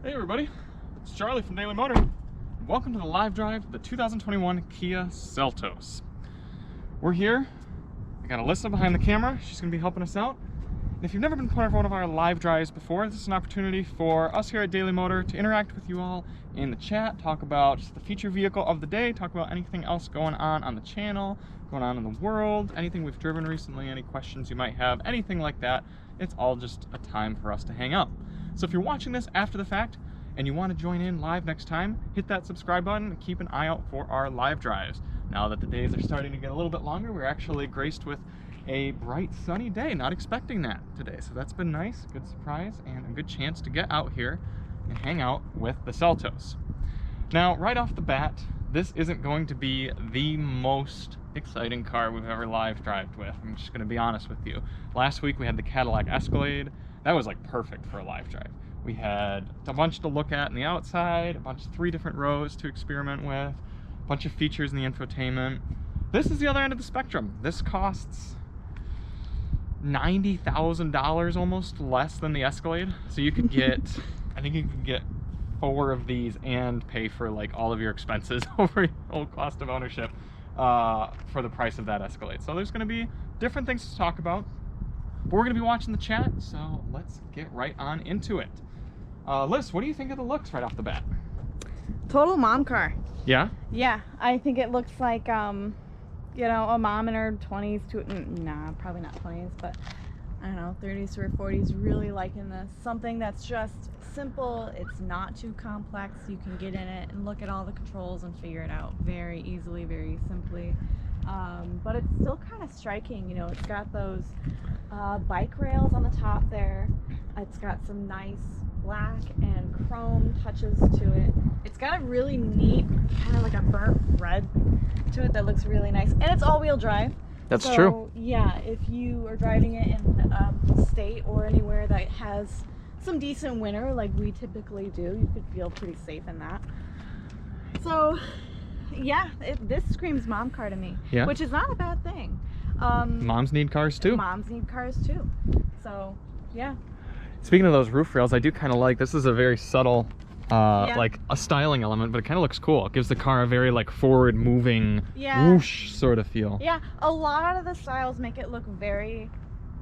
Hey everybody, it's Charlie from Daily Motor. Welcome to the live drive of the 2021 Kia Seltos. We're here. I got Alyssa behind the camera. She's going to be helping us out. And if you've never been part of one of our live drives before, this is an opportunity for us here at Daily Motor to interact with you all in the chat, talk about the feature vehicle of the day, talk about anything else going on the channel, going on in the world, anything we've driven recently, any questions you might have, anything like that. It's all just a time for us to hang out. So if you're watching this after the fact and you want to join in live next time, hit that subscribe button and keep an eye out for our live drives. Now that the days are starting to get a little bit longer, we're actually graced with a bright sunny day. Not expecting that today, so that's been nice, good surprise, and a good chance to get out here and hang out with the Seltos. Now, right off the bat, this isn't going to be the most exciting car we've ever live drived with. I'm just going to be honest with you. Last week we had the Cadillac Escalade. That was like perfect for a live drive. We had a bunch to look at in the outside, three different rows to experiment with, a bunch of features in the infotainment. This is the other end of the spectrum. This costs $90,000 almost less than the Escalade. So you could get, I think you could get 4 of these and pay for like all of your expenses over your whole cost of ownership for the price of that Escalade. So there's going to be different things to talk about. But we're going to be watching the chat, so let's get right on into it. Liz, what do you think of the looks right off the bat? Total mom car. Yeah? Yeah, I think it looks like, you know, a mom in her 20s to, nah, probably not 20s, but I don't know, 30s or 40s really liking this. Something that's just simple, it's not too complex, you can get in it and look at all the controls and figure it out very easily, very simply. But it's still kind of striking, you know, it's got those bike rails on the top there. It's got some nice black and chrome touches to it. It's got a really neat, kind of like a burnt red to it that looks really nice. And it's all-wheel drive. That's so, true. Yeah, if you are driving it in a state or anywhere that has some decent winter like we typically do, you could feel pretty safe in that. So yeah, this screams mom car to me, yeah, which is not a bad thing. Moms need cars too. Moms need cars too. So yeah. Speaking of those roof rails, I do kind of like, this is a very subtle like a styling element, but it kind of looks cool. It gives the car a very like forward moving whoosh sort of feel. Yeah, a lot of the styles make it look very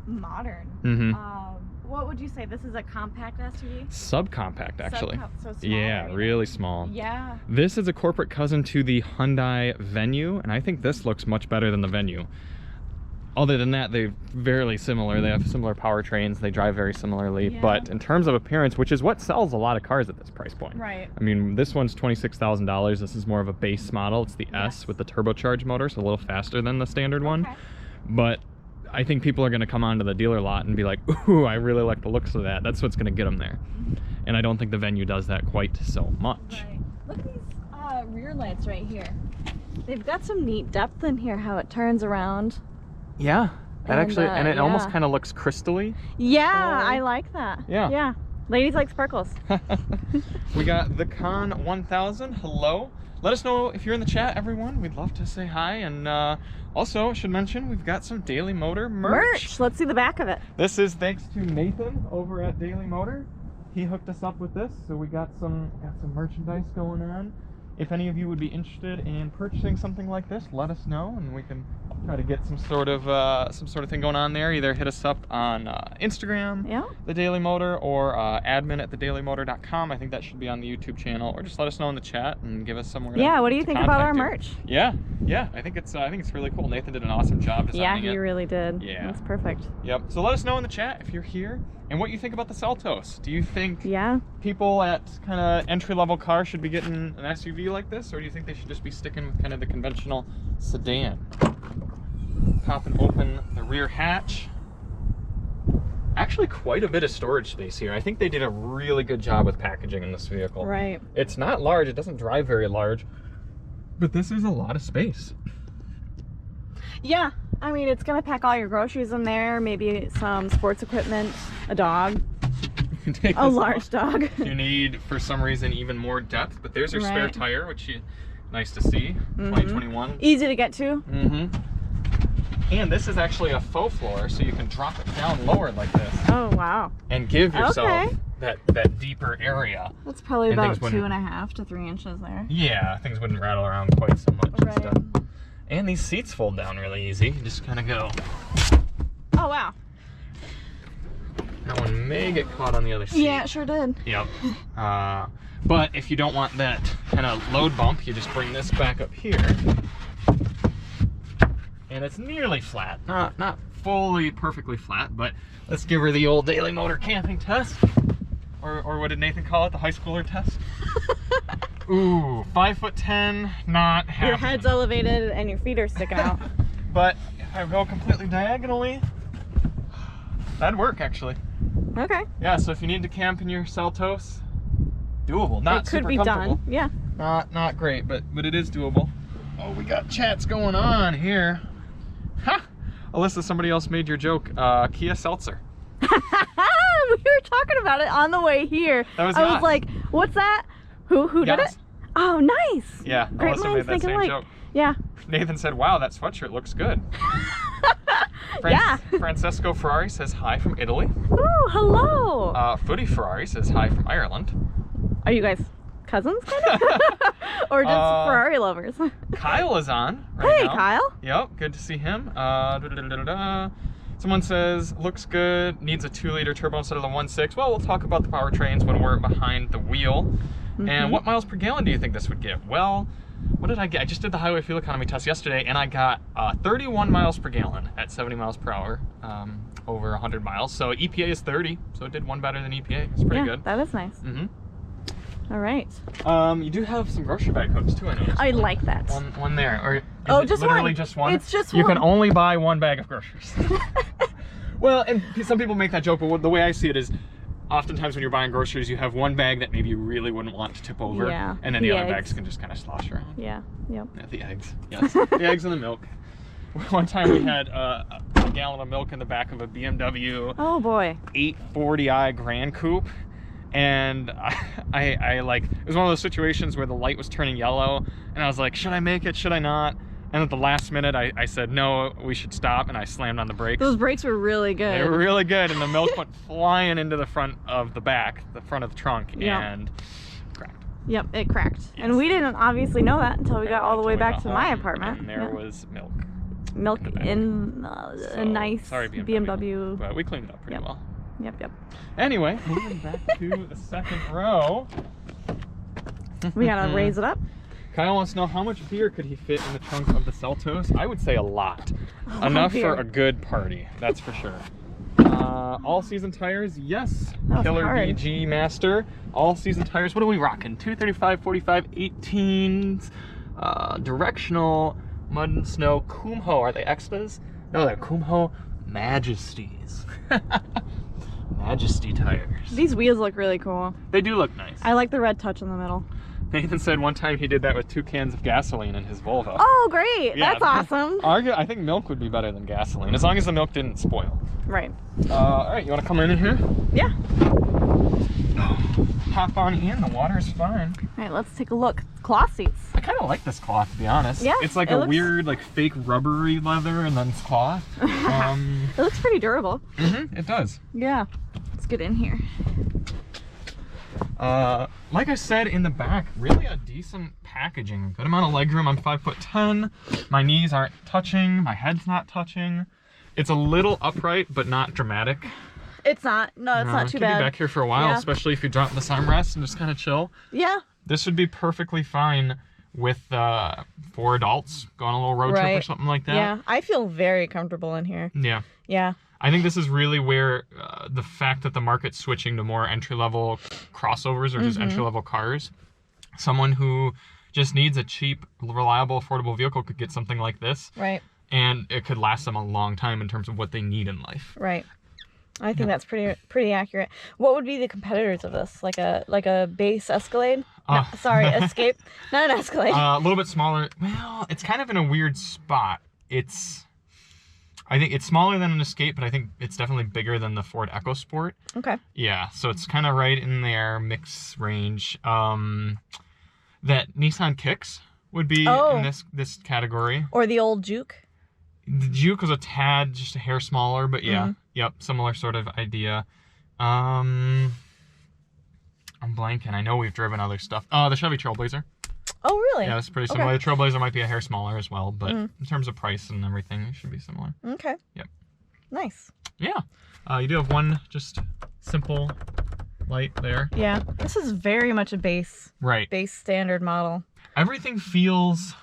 modern. What would you say? This is a compact SUV? Subcompact, actually. So small, yeah, right? really small. Yeah. This is a corporate cousin to the Hyundai Venue, and I think this looks much better than the Venue. Other than that, they're very similar. They have similar powertrains. They drive very similarly. Yeah. But in terms of appearance, which is what sells a lot of cars at this price point. Right. I mean, this one's $26,000. This is more of a base model. It's the S with the turbocharged motor, so a little faster than the standard one. But I think people are going to come onto the dealer lot and be like, ooh, I really like the looks of that. That's what's going to get them there. And I don't think the Venue does that quite so much. Right. Look at these rear lights right here. They've got some neat depth in here, how it turns around. Yeah, that actually, and it almost kind of looks crystally. Yeah, I like that. Yeah. Yeah. Ladies like sparkles. We got the Con 1000. Hello. Let us know if you're in the chat, everyone. We'd love to say hi. And also, I should mention, we've got some Daily Motor merch. Let's see the back of it. This is thanks to Nathan over at Daily Motor. He hooked us up with this, so we got some merchandise going on. If any of you would be interested in purchasing something like this, let us know, and we can try to get some sort of thing going on there. Either hit us up on Instagram, The Daily Motor, or admin@thedailymotor.com. I think that should be on the YouTube channel, or just let us know in the chat and give us somewhere. Yeah, what do you think about our merch? Yeah, I think it's really cool. Nathan did an awesome job designing it. Yeah, he really did. Yeah, it's perfect. Yep. So let us know in the chat if you're here and what you think about the Seltos. Do you think people at kind of entry-level cars should be getting an SUV like this, or do you think they should just be sticking with kind of the conventional sedan? Popping open the rear hatch. Actually, quite a bit of storage space here. I think they did a really good job with packaging in this vehicle. Right. It's not large. It doesn't drive very large, but this is a lot of space. Yeah. I mean, it's going to pack all your groceries in there, maybe some sports equipment, a dog, a large dog. You need, for some reason, even more depth, but there's your spare tire, which is nice to see. 2021. Easy to get to. And this is actually a faux floor, so you can drop it down lower like this. Oh, wow. And give yourself Okay. that deeper area. That's probably And about things wouldn't- 2.5 to 3 inches there. Yeah, things wouldn't rattle around quite so much and Right. stuff. And these seats fold down really easy. You just kind of go. Oh, wow. That one may get caught on the other seat. Yeah, it sure did. Yep. But if you don't want that kind of load bump, you just bring this back up here. And it's nearly flat. Not fully perfectly flat, but let's give her the old Daily Motor camping test. Or what did Nathan call it? The high schooler test? Ooh, 5'10", not happening. Your head's elevated and your feet are sticking out. But if I go completely diagonally, that'd work actually. Okay. Yeah, so if you need to camp in your Seltos, doable. Not It could super be comfortable. done. Yeah. Not great, but it is doable. Oh, we got chats going on here. Ha! Alyssa, somebody else made your joke. Kia Seltzer. We were talking about it on the way here. That was I Yas. was like, what's that? Who did Yas. it? Oh, nice. Yeah, Great Alyssa minds made that think same alike. joke. Yeah. Nathan said, wow, that sweatshirt looks good. Yeah. Francesco Ferrari says hi from Italy. Ooh, hello. Footy Ferrari says hi from Ireland. Are you guys cousins, kind of? Or just Ferrari lovers? Kyle is on right Hey, now. Kyle. Yep, good to see him. Someone says, looks good, needs a 2-liter turbo instead of the 1.6. Well, we'll talk about the powertrains when we're behind the wheel. And what miles per gallon do you think this would give? Well, what did I get? I just did the highway fuel economy test yesterday, and I got 31 miles per gallon at 70 miles per hour over 100 miles. So EPA is 30, so it did one better than EPA. It's pretty good. That is nice. All right. You do have some grocery bag hooks too, I noticed. I like that. One there. Or is it just literally one. just one? It's just You one. can only buy one bag of groceries. Well, and some people make that joke, but the way I see it is, oftentimes when you're buying groceries, you have one bag that maybe you really wouldn't want to tip over, Yeah. and then The the other eggs. bags can just kind of slosh around. Yeah. Yep. Yeah, the eggs. Yes, the eggs and the milk. One time we had a gallon of milk in the back of a BMW Oh boy. 840i Grand Coupe, and I like, it was one of those situations where the light was turning yellow, and I was like, should I make it? Should I not? And at the last minute, I said, no, we should stop, and I slammed on the brakes. Those brakes were really good. They were really good, and the milk went flying into the front of the back, the front of the trunk, Yeah. and cracked. Yep, it cracked. Yes. And we didn't obviously know that until we got all the way Until we back got to my home, apartment. And there Yep. was milk. Milk in the back. in So, a nice sorry, BMW. But we cleaned it up pretty Yep. well. Yep. Anyway, moving back to the second row. We gotta raise it up. Kyle wants to know how much beer could he fit in the trunk of the Seltos. I would say a lot. Enough beer. for a good party, that's for sure. All season tires, yes. That was Killer hard. BG Master. All season tires. What are we rocking? 235, 45, 18s. Directional mud and snow Kumho. Are they Expas? No, they're Kumho Majesties. Majesty tires. These wheels look really cool. They do look nice. I like the red touch in the middle. Nathan said one time he did that with 2 cans of gasoline in his Volvo. Oh, great! Yeah. That's awesome. I think milk would be better than gasoline, as long as the milk didn't spoil. Right. All right, you want to come in here? Yeah. Hop on in, the water's fine. All right, let's take a look. Cloth seats. I kind of like this cloth, to be honest. Yeah, It's like it a looks- weird, like fake rubbery leather and then it's cloth. It looks pretty durable. It does. Yeah. Let's get in here. Like I said in the back, really a decent packaging. Good amount of legroom. I'm 5'10". My knees aren't touching. My head's not touching. It's a little upright, but not dramatic. It's not. No, it's not too Could bad. be back here for a while, Yeah. especially if you drop this armrest and just kind of chill. Yeah. This would be perfectly fine with 4 adults going on a little road trip or Right. something like that. Yeah. I feel very comfortable in here. Yeah. Yeah. I think this is really where the fact that the market's switching to more entry-level crossovers or just entry-level cars, someone who just needs a cheap, reliable, affordable vehicle could get something like this, Right. and it could last them a long time in terms of what they need in life. Right. I think that's pretty accurate. What would be the competitors of this? Like a base Escalade? No, sorry, Escape. Not an Escalade. A little bit smaller. Well, it's kind of in a weird spot. I think it's smaller than an Escape, but I think it's definitely bigger than the Ford EcoSport. Okay. Yeah, so it's kind of right in their mix range. That Nissan Kicks would be in this category. Or the old Juke. The Juke was a tad, just a hair smaller, but yeah, yep, similar sort of idea. I'm blanking. I know we've driven other stuff. The Chevy Trailblazer. Oh, really? Yeah, it's pretty similar. Okay. The Trailblazer might be a hair smaller as well, but in terms of price and everything, it should be similar. Okay. Yep. Nice. Yeah. You do have one just simple light there. Yeah. This is very much a base standard model. Everything feels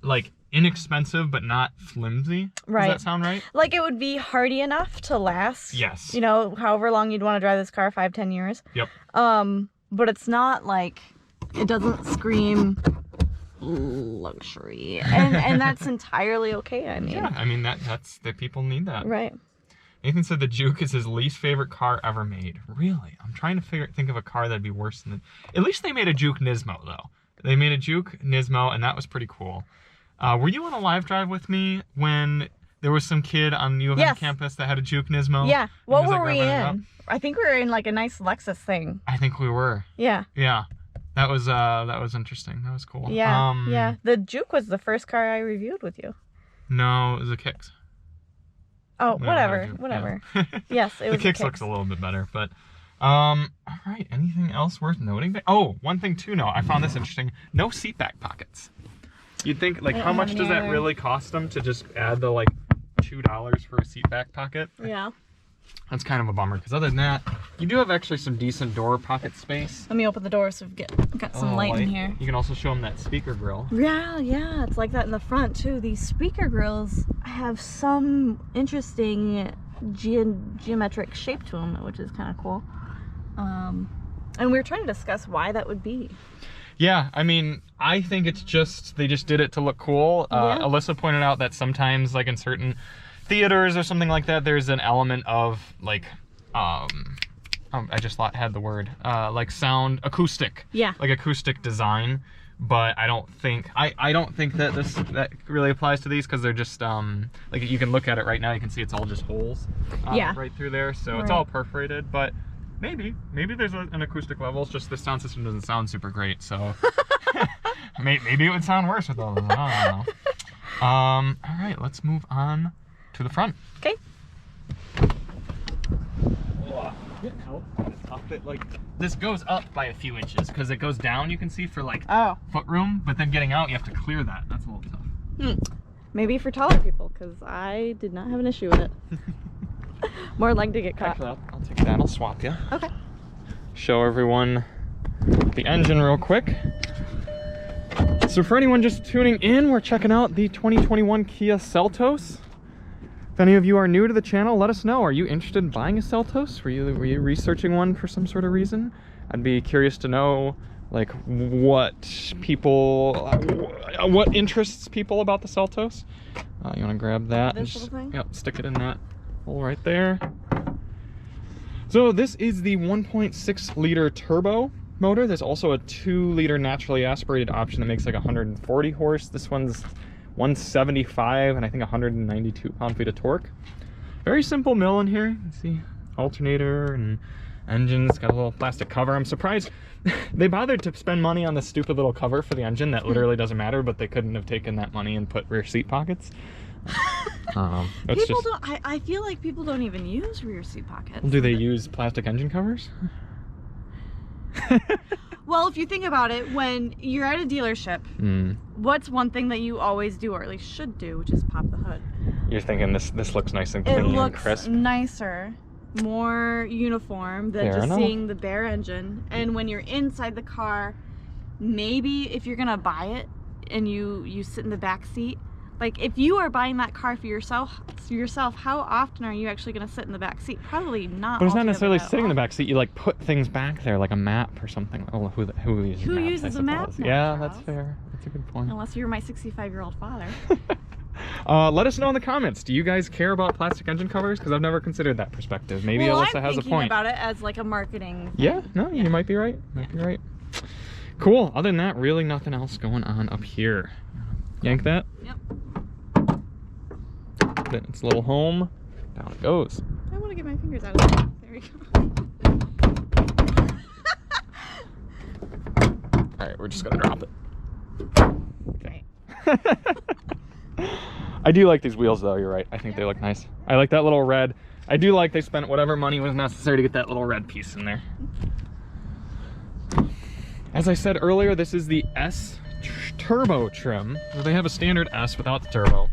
like inexpensive, but not flimsy. Right. Does that sound right? Like it would be hardy enough to last. Yes. You know, however long you'd want to drive this car, 5-10 years. Yep. But it's not like, it doesn't scream luxury. And that's entirely okay, I mean. Yeah, I mean, that's the people need that. Right. Nathan said the Juke is his least favorite car ever made. Really? I'm trying to think of a car that'd be worse than At least they made a Juke Nismo, though. They made a Juke Nismo, and that was pretty cool. Were you on a live drive with me when there was some kid on U of M campus that had a Juke Nismo? Yeah. What were we in? I think we were in like a nice Lexus thing. I think we were. Yeah. Yeah. That was interesting. That was cool. Yeah. Yeah. The Juke was the first car I reviewed with you. No, it was a Kicks. Oh, whatever. Yeah. Yes, it was the Kicks looks a little bit better, but all right. Anything else worth noting? Oh, one thing to know. I found this interesting. No seat back pockets. You'd think, like, how much does that really cost them to just add the, like, $2 for a seat back pocket? Yeah. That's kind of a bummer, because other than that, you do have actually some decent door pocket space. Let me open the door so we've got some light in here. You can also show them that speaker grill. Yeah, it's like that in the front, too. These speaker grills have some interesting geometric shape to them, which is kind of cool. And we were trying to discuss why that would be. Yeah, I mean, I think it's just, they just did it to look cool. Alyssa pointed out that sometimes, like in certain theaters or something like that, there's an element of like, I just had the word, like sound, acoustic. Yeah. Like acoustic design. But I don't think, I don't think that that really applies to these, because they're just, like you can look at it right now, you can see it's all just holes right through there. So it's all perforated, but maybe there's an acoustic level. It's just the sound system doesn't sound super great, so maybe it would sound worse with all of them. I don't know. All right, let's move on to the front. Okay. Getting out top bit, like this goes up by a few inches because it goes down. You can see for like foot room, but then getting out, you have to clear that. That's a little tough. Maybe for taller people, because I did not have an issue with it. More like to get caught. Actually, I'll take that. I'll swap you. Okay. Show everyone the engine real quick. So for anyone just tuning in, we're checking out the 2021 Kia Seltos. If any of you are new to the channel, let us know. Are you interested in buying a Seltos? Were you researching one for some sort of reason? I'd be curious to know, like, what interests people about the Seltos. You want to grab that? This little thing? Yep, stick it in that hole right there. So this is the 1.6 liter turbo motor. There's also a 2-liter naturally aspirated option that makes like 140 horse. This one's 175 and I think 192 pound-feet of torque. Very simple mill in here. You can see alternator and engine's got a little plastic cover. I'm surprised they bothered to spend money on this stupid little cover for the engine that literally doesn't matter, but they couldn't have taken that money and put rear seat pockets. I feel like people don't even use rear seat pockets. Do they use plastic engine covers? Well, if you think about it, when you're at a dealership, what's one thing that you always do, or at least should do, which is pop the hood? You're thinking this looks nice and clean and crisp. It looks nicer, more uniform than seeing the bare engine. And when you're inside the car, maybe if you're gonna buy it and you sit in the back seat, like if you are buying that car for yourself, how often are you actually going to sit in the back seat? Probably not. But it's not necessarily sitting in the back seat. You like put things back there, like a map or something. Oh, who uses a map? Yeah, that's fair. That's a good point. Unless you're my 65-year-old father. Let us know in the comments. Do you guys care about plastic engine covers? Because I've never considered that perspective. Maybe Alyssa has a point. I'm thinking about it as like a marketing thing. Yeah, no, you might be right. Might be right. Cool. Other than that, really nothing else going on up here. Yank that. Yep. Then its little home. Down it goes. I want to get my fingers out of there. There we go. Alright, we're just gonna drop it. Okay. I do like these wheels though, you're right. I think they look nice. I like that little red. I do like they spent whatever money was necessary to get that little red piece in there. As I said earlier, this is the S turbo trim. They have a standard S without the turbo.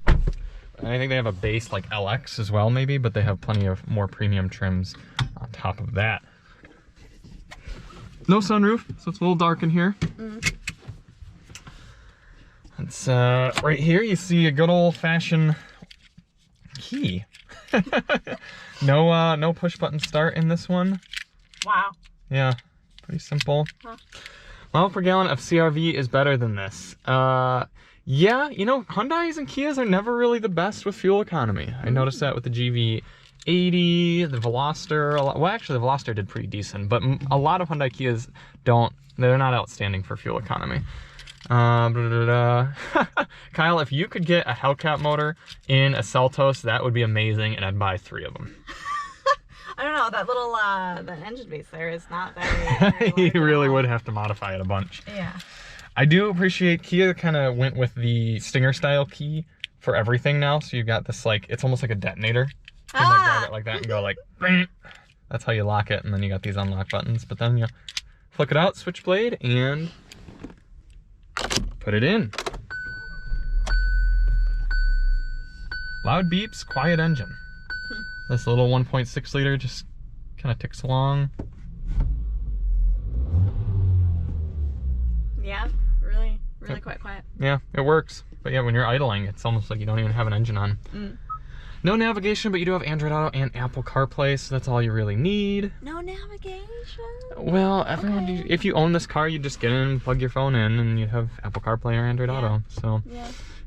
I think they have a base like LX as well maybe, but they have plenty of more premium trims on top of that. No sunroof, so it's a little dark in here. It's right here you see a good old-fashioned key. No push button start in this one. Wow. Yeah, pretty simple. Huh. Mile per gallon of CRV is better than this. Yeah, you know, Hyundais and Kias are never really the best with fuel economy. I noticed that with the GV80, the Veloster. Well, actually, the Veloster did pretty decent, but a lot of Hyundai Kias they're not outstanding for fuel economy. Kyle, if you could get a Hellcat motor in a Seltos, that would be amazing, and I'd buy 3 of them. I don't know, that little the engine base there is not very You really would have to modify it a bunch. Yeah. I do appreciate Kia kind of went with the Stinger style key for everything now. So you've got this like, it's almost like a detonator. You can like grab it like that and go like, bing. That's how you lock it. And then you got these unlock buttons, but then you flick it out, switchblade, and put it in. Loud beeps, quiet engine. This little 1.6 liter just kind of ticks along. Yeah, really quite quiet. Yeah, it works. But yeah, when you're idling, it's almost like you don't even have an engine on. No navigation, but you do have Android Auto and Apple CarPlay, so that's all you really need. No navigation? Well, everyone, if you own this car, you just get in, plug your phone in, and you have Apple CarPlay or Android Auto. So,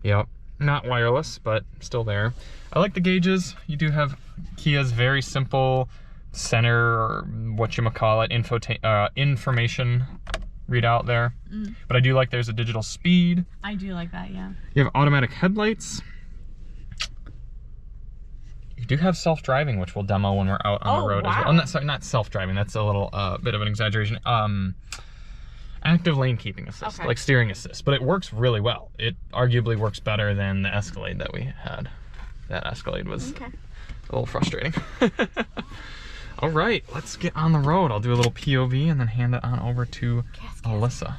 yep. Not wireless, but still there. I like the gauges. You do have Kia's very simple center, or whatchamacallit, information readout there. But I do like there's a digital speed. I do like that, yeah. You have automatic headlights. You do have self-driving, which we'll demo when we're out on the road as well. Oh, sorry, not self-driving. That's a little bit of an exaggeration. Active lane keeping assist, like steering assist, but it works really well. It arguably works better than the Escalade that we had. That Escalade was a little frustrating. All right, let's get on the road. I'll do a little POV and then hand it on over to Alyssa.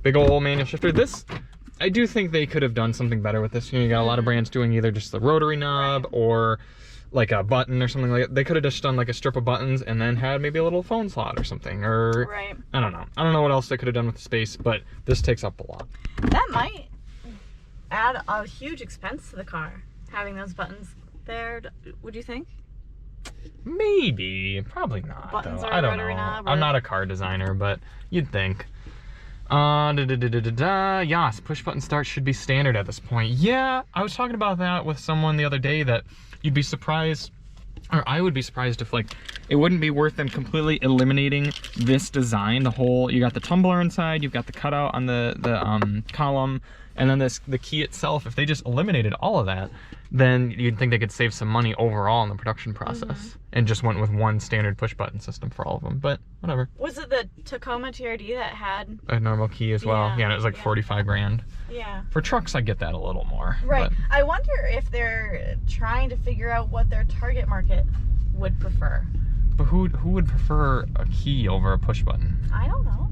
Big old manual shifter. This, I do think they could have done something better with this. You know, you got a lot of brands doing either just the rotary knob or like a button or something like that. They could have just done like a strip of buttons and then had maybe a little phone slot or something, or I don't know. I don't know what else they could have done with the space, but this takes up a lot. That might add a huge expense to the car, having those buttons there. Would you think? Maybe, probably not. Buttons though. or I don't rotary know. knob, I'm not a car designer, but you'd think. Yes, push button start should be standard at this point. Yeah, I was talking about that with someone the other day, that you'd be surprised, or I would be surprised if like it wouldn't be worth them completely eliminating this design. The whole, you got the tumbler inside, you've got the cutout on the column, and then the key itself. If they just eliminated all of that, then you'd think they could save some money overall in the production process, and just went with one standard push button system for all of them. But whatever. Was it the Tacoma TRD that had a normal key as well? Yeah, and it was like 45 grand. Yeah. For trucks, I get that a little more. Right. But I wonder if they're trying to figure out what their target market would prefer. But who would prefer a key over a push button? I don't know.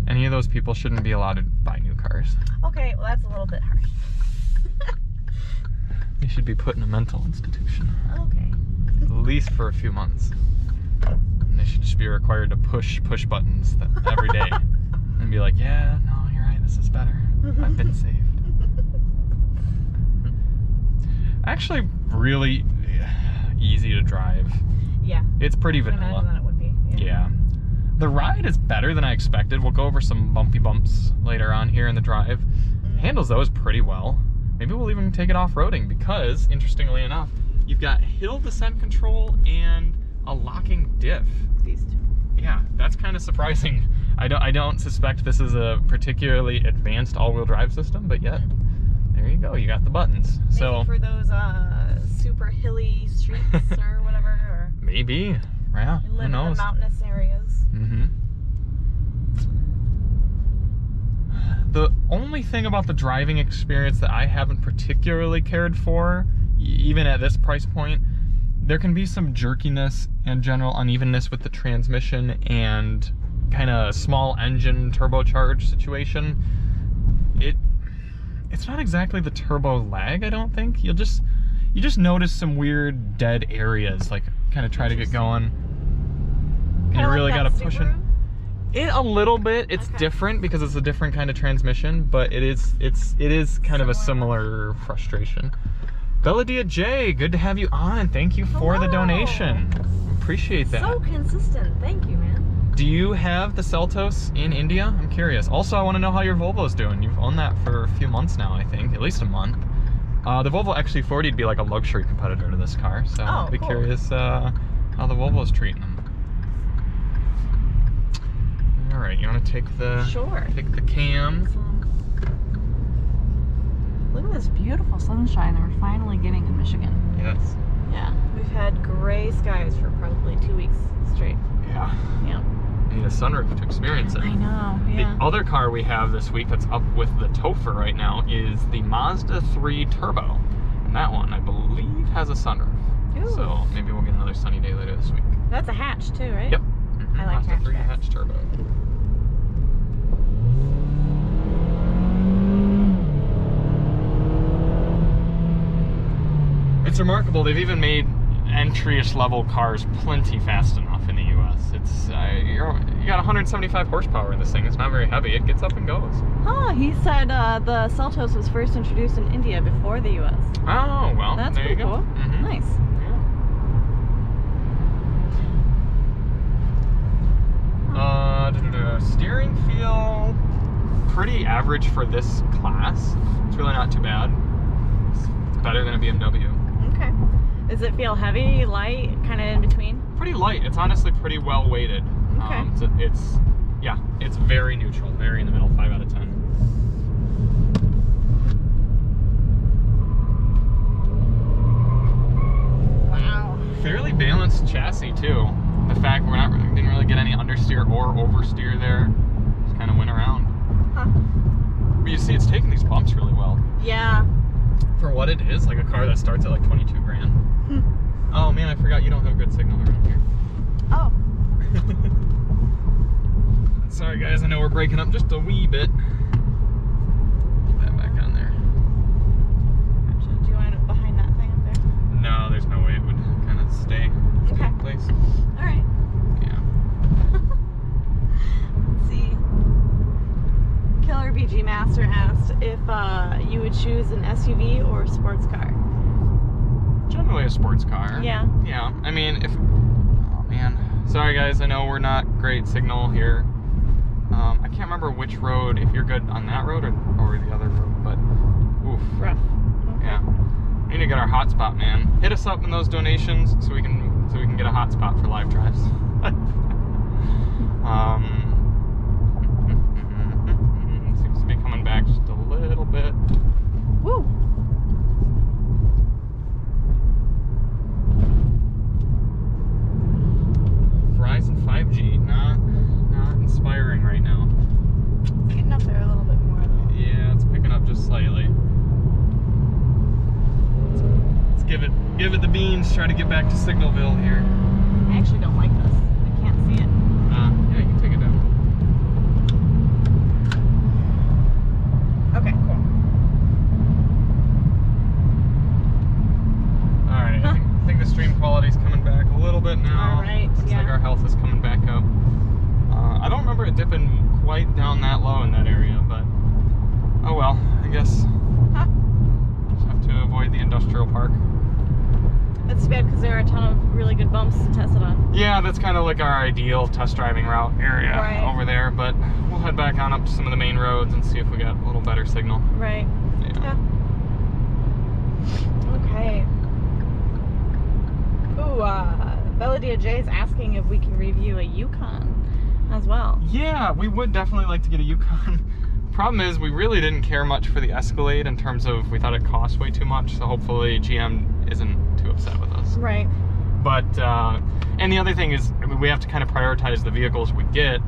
Any of those people shouldn't be allowed to buy new cars. Okay, well that's a little bit harsh. They should be put in a mental institution. Okay. At least for a few months. And they should just be required to push buttons every day. And be like, yeah, no, you're right, this is better. I've been saved. Actually, really easy to drive. Yeah. It's pretty vanilla. Than it would be. Yeah. The ride is better than I expected. We'll go over some bumpy bumps later on here in the drive. Handles those pretty well. Maybe we'll even take it off-roading because, interestingly enough, you've got hill descent control and a locking diff. These two. Yeah, that's kind of surprising. I don't suspect this is a particularly advanced all-wheel drive system, but yet, there you go. You got the buttons. Maybe so for those super hilly streets or whatever. Or maybe. Yeah, live who knows? in the mountainous areas. the only thing about the driving experience that I haven't particularly cared for, even at this price point, there can be some jerkiness and general unevenness with the transmission and kind of small engine turbocharged situation. It's not exactly the turbo lag, I don't think. You just notice some weird dead areas, like kind of try to get going. And you really got to push it a little bit. It's different because it's a different kind of transmission, but it is kind of a similar frustration. Belladia J, good to have you on. Thank you for the donation. Appreciate that. So consistent. Thank you, man. Do you have the Seltos in India? I'm curious. Also, I want to know how your Volvo's doing. You've owned that for a few months now, I think. At least a month. The Volvo XC40 would be like a luxury competitor to this car, so I'd be curious how the Volvo's treating them. All right, you want to take the cam? Look at this beautiful sunshine that we're finally getting in Michigan. Yes. Yeah, we've had gray skies for probably 2 weeks straight. Yeah. Yeah. You need a sunroof to experience it. I know, yeah. The other car we have this week that's up with the Topher right now is the Mazda 3 Turbo. And that one, I believe, has a sunroof. Ooh. So maybe we'll get another sunny day later this week. That's a hatch too, right? Yep. I like Mazda 3 hatch turbo. It's remarkable. They've even made entry-ish level cars plenty fast enough in the U.S. It's you got 175 horsepower in this thing. It's not very heavy. It gets up and goes. Oh, he said the Seltos was first introduced in India before the U.S. Oh, well, that's there pretty you go. Cool. Mm-hmm. Nice. Yeah. Steering feel pretty average for this class. It's really not too bad. It's better than a BMW. Okay. Does it feel heavy, light, kind of in between? Pretty light. It's honestly pretty well weighted. Okay. It's very neutral, very in the middle, 5 out of 10. Wow. Fairly Balanced chassis too. The fact we didn't really get any understeer or oversteer there, just kind of went around. Huh. But you see, it's taking these bumps really well. Yeah. For what it is, like a car that starts at like 22 grand. Oh man, I forgot you don't have good signal around here. Oh. Sorry guys, I know we're breaking up just a wee bit. Get that back on there. Actually, do you want it behind that thing up there? No, there's no way it would kind of stay in place. All right. Yeah. Let's see. Killer BG Master asked if you would choose an SUV or a sports car. Generally a sports car. Yeah. Yeah. I mean, oh man. Sorry guys, I know we're not great signal here. I can't remember which road, if you're good on that road or the other road, but oof. Rough. Okay. Yeah. We need to get our hotspot, man. Hit us up in those donations so we can get a hotspot for live drives. Seems to be coming back just a little bit. Woo. Verizon 5G, not inspiring right now. It's getting up there a little bit more though. Yeah, it's picking up just slightly. Let's give it the beans. Try to get back to Signalville here. I actually don't like this. I can't see it. Yeah, you can take it down. Okay, cool. All right, I think the stream quality's coming back a little bit now. All right, Looks like our health is coming back up. I don't remember it dipping quite down that low in that area, but oh well, I guess. Just have to avoid the industrial park. That's bad because there are a ton of really good bumps to test it on. Yeah, that's kind of like our ideal test driving route area over there, but we'll head back on up to some of the main roads and see if we got a little better signal. Right. Yeah. Okay. Ooh, Belladia J is asking if we can review a Yukon as well. Yeah, we would definitely like to get a Yukon. Problem is, we really didn't care much for the Escalade in terms of we thought it cost way too much, so hopefully GM isn't too upset with us. Right. But, and the other thing is, I mean, we have to kind of prioritize the vehicles we get,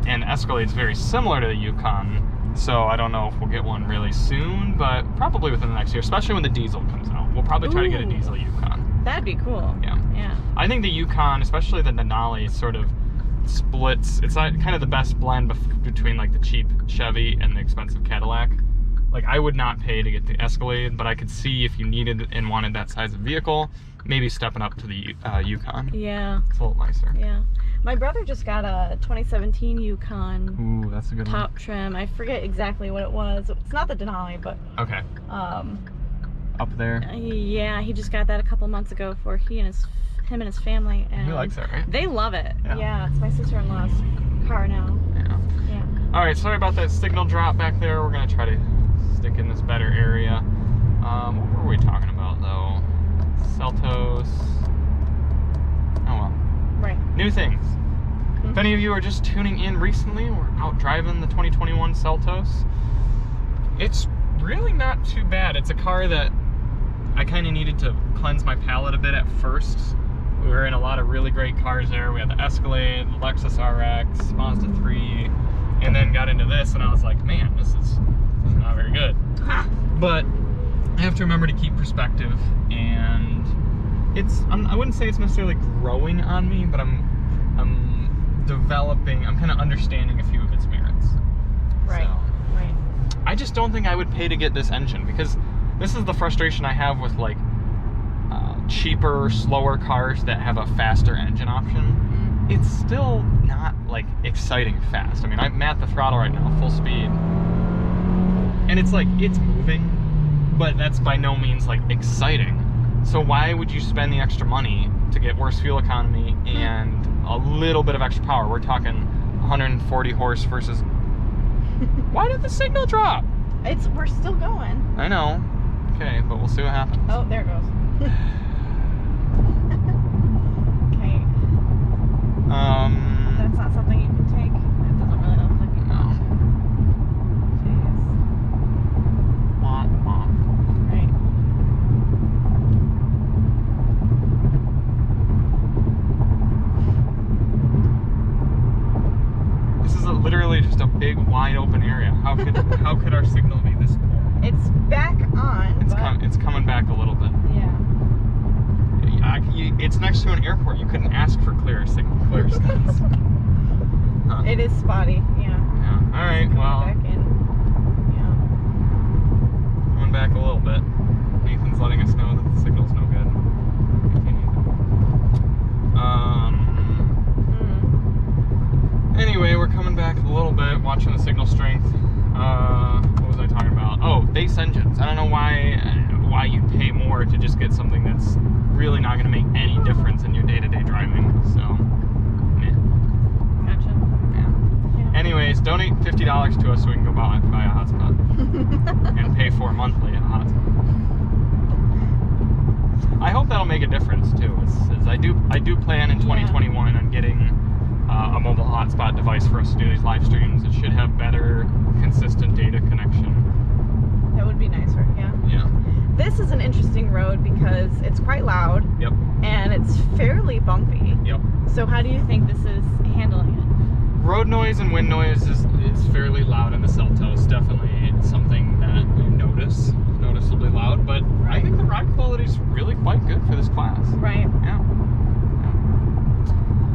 and Escalade's very similar to the Yukon, So I don't know if we'll get one really soon, but probably within the next year, especially when the diesel comes out. We'll probably try to get a diesel Yukon. That'd be cool. Yeah. Yeah. I think the Yukon, especially the Denali, sort of splits. It's like kind of the best blend between like the cheap Chevy and the expensive Cadillac. Like, I would not pay to get the Escalade, but I could see if you needed and wanted that size of vehicle, maybe stepping up to the Yukon. Yeah. It's a little nicer. Yeah. My brother just got a 2017 Yukon. Ooh, that's a good top one. trim. I forget exactly what it was. It's not the Denali, but Okay. Up there. Yeah, he just got that a couple months ago for him and his family, and He likes that, right? they love it. Yeah. Yeah, it's my sister-in-law's car now. Yeah. Yeah. All right, sorry about that signal drop back there. We're gonna try to stick in this better area. What were we talking about though? Seltos. Oh well. Right. New things. If any of you are just tuning in recently, we're out driving the 2021 Seltos. It's really not too bad. It's a car that I kind of needed to cleanse my palate a bit at first. We were in a lot of really great cars there. We had the Escalade, the Lexus RX, Mazda 3, and then got into this and I was like, man, this is not very good. But I have to remember to keep perspective, and I wouldn't say it's necessarily growing on me, but I'm developing, I'm kind of understanding a few of its merits. Right. So, Right. I just don't think I would pay to get this engine, because this is the frustration I have with like cheaper, slower cars that have a faster engine option. It's still not like exciting fast. I mean, I'm at the throttle right now, full speed, and it's like, it's moving, but that's by no means like exciting. So why would you spend the extra money to get worse fuel economy and a little bit of extra power? We're talking 140 horse versus... Why did the signal drop? We're still going. I know. Okay, but we'll see what happens. Oh, there it goes. Okay. That's not something you can take. That doesn't really look like it. No. Jeez. Wah, wah. Right. This is literally just a big, wide open area. How could our signal be this poor? It's back on. It's coming back a little bit. Yeah. It's next to an airport. You couldn't ask for clear skies. Huh. It is spotty. Yeah. Yeah. All right. Well, Back in. Yeah. coming back a little bit. Nathan's letting us know that the signal's no good. Anyway, we're coming back a little bit, watching the signal strength. What was I talking about? Oh, base engines. I don't know why you'd pay more to just get something that's really not going to make any difference in your day-to-day driving. So, meh. Gotcha. Yeah. Anyways, donate $50 to us so we can go buy a hotspot and pay for monthly a hotspot. I hope that'll make a difference too. I do plan in 2021 on getting a mobile hotspot device for us to do these live streams. It should have better, consistent data connection. That would be nicer. Yeah. Yeah. This is an interesting road because it's quite loud. Yep. And it's fairly bumpy. Yep. So how do you think this is handling it? Road noise and wind noise is fairly loud in the Seltos. Definitely something that you noticeably loud, but I think the ride quality is really quite good for this class. Right. Yeah.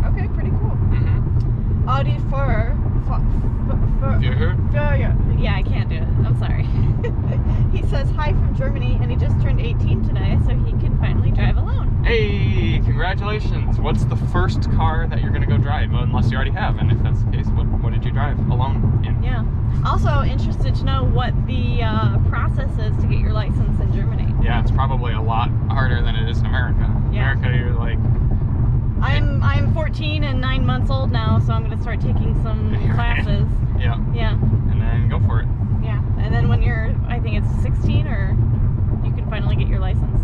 Okay, pretty cool. Mm-hmm. Audi for yeah, I can't do it. I'm sorry. He says hi from Germany, and he just turned 18 today, so he can finally drive alone. Hey, congratulations. What's the first car that you're going to go drive? Well, unless you already have, and if that's the case, what did you drive alone in? Yeah. Also interested to know what the process is to get your license in Germany. Yeah, it's probably a lot harder than it is in America. Yeah. America, you're like... I'm 14 and 9 months old now, so I'm going to start taking some classes. Yeah. Yeah. And then go for it. Yeah. And then when you're, I think it's 16, or you can finally get your license.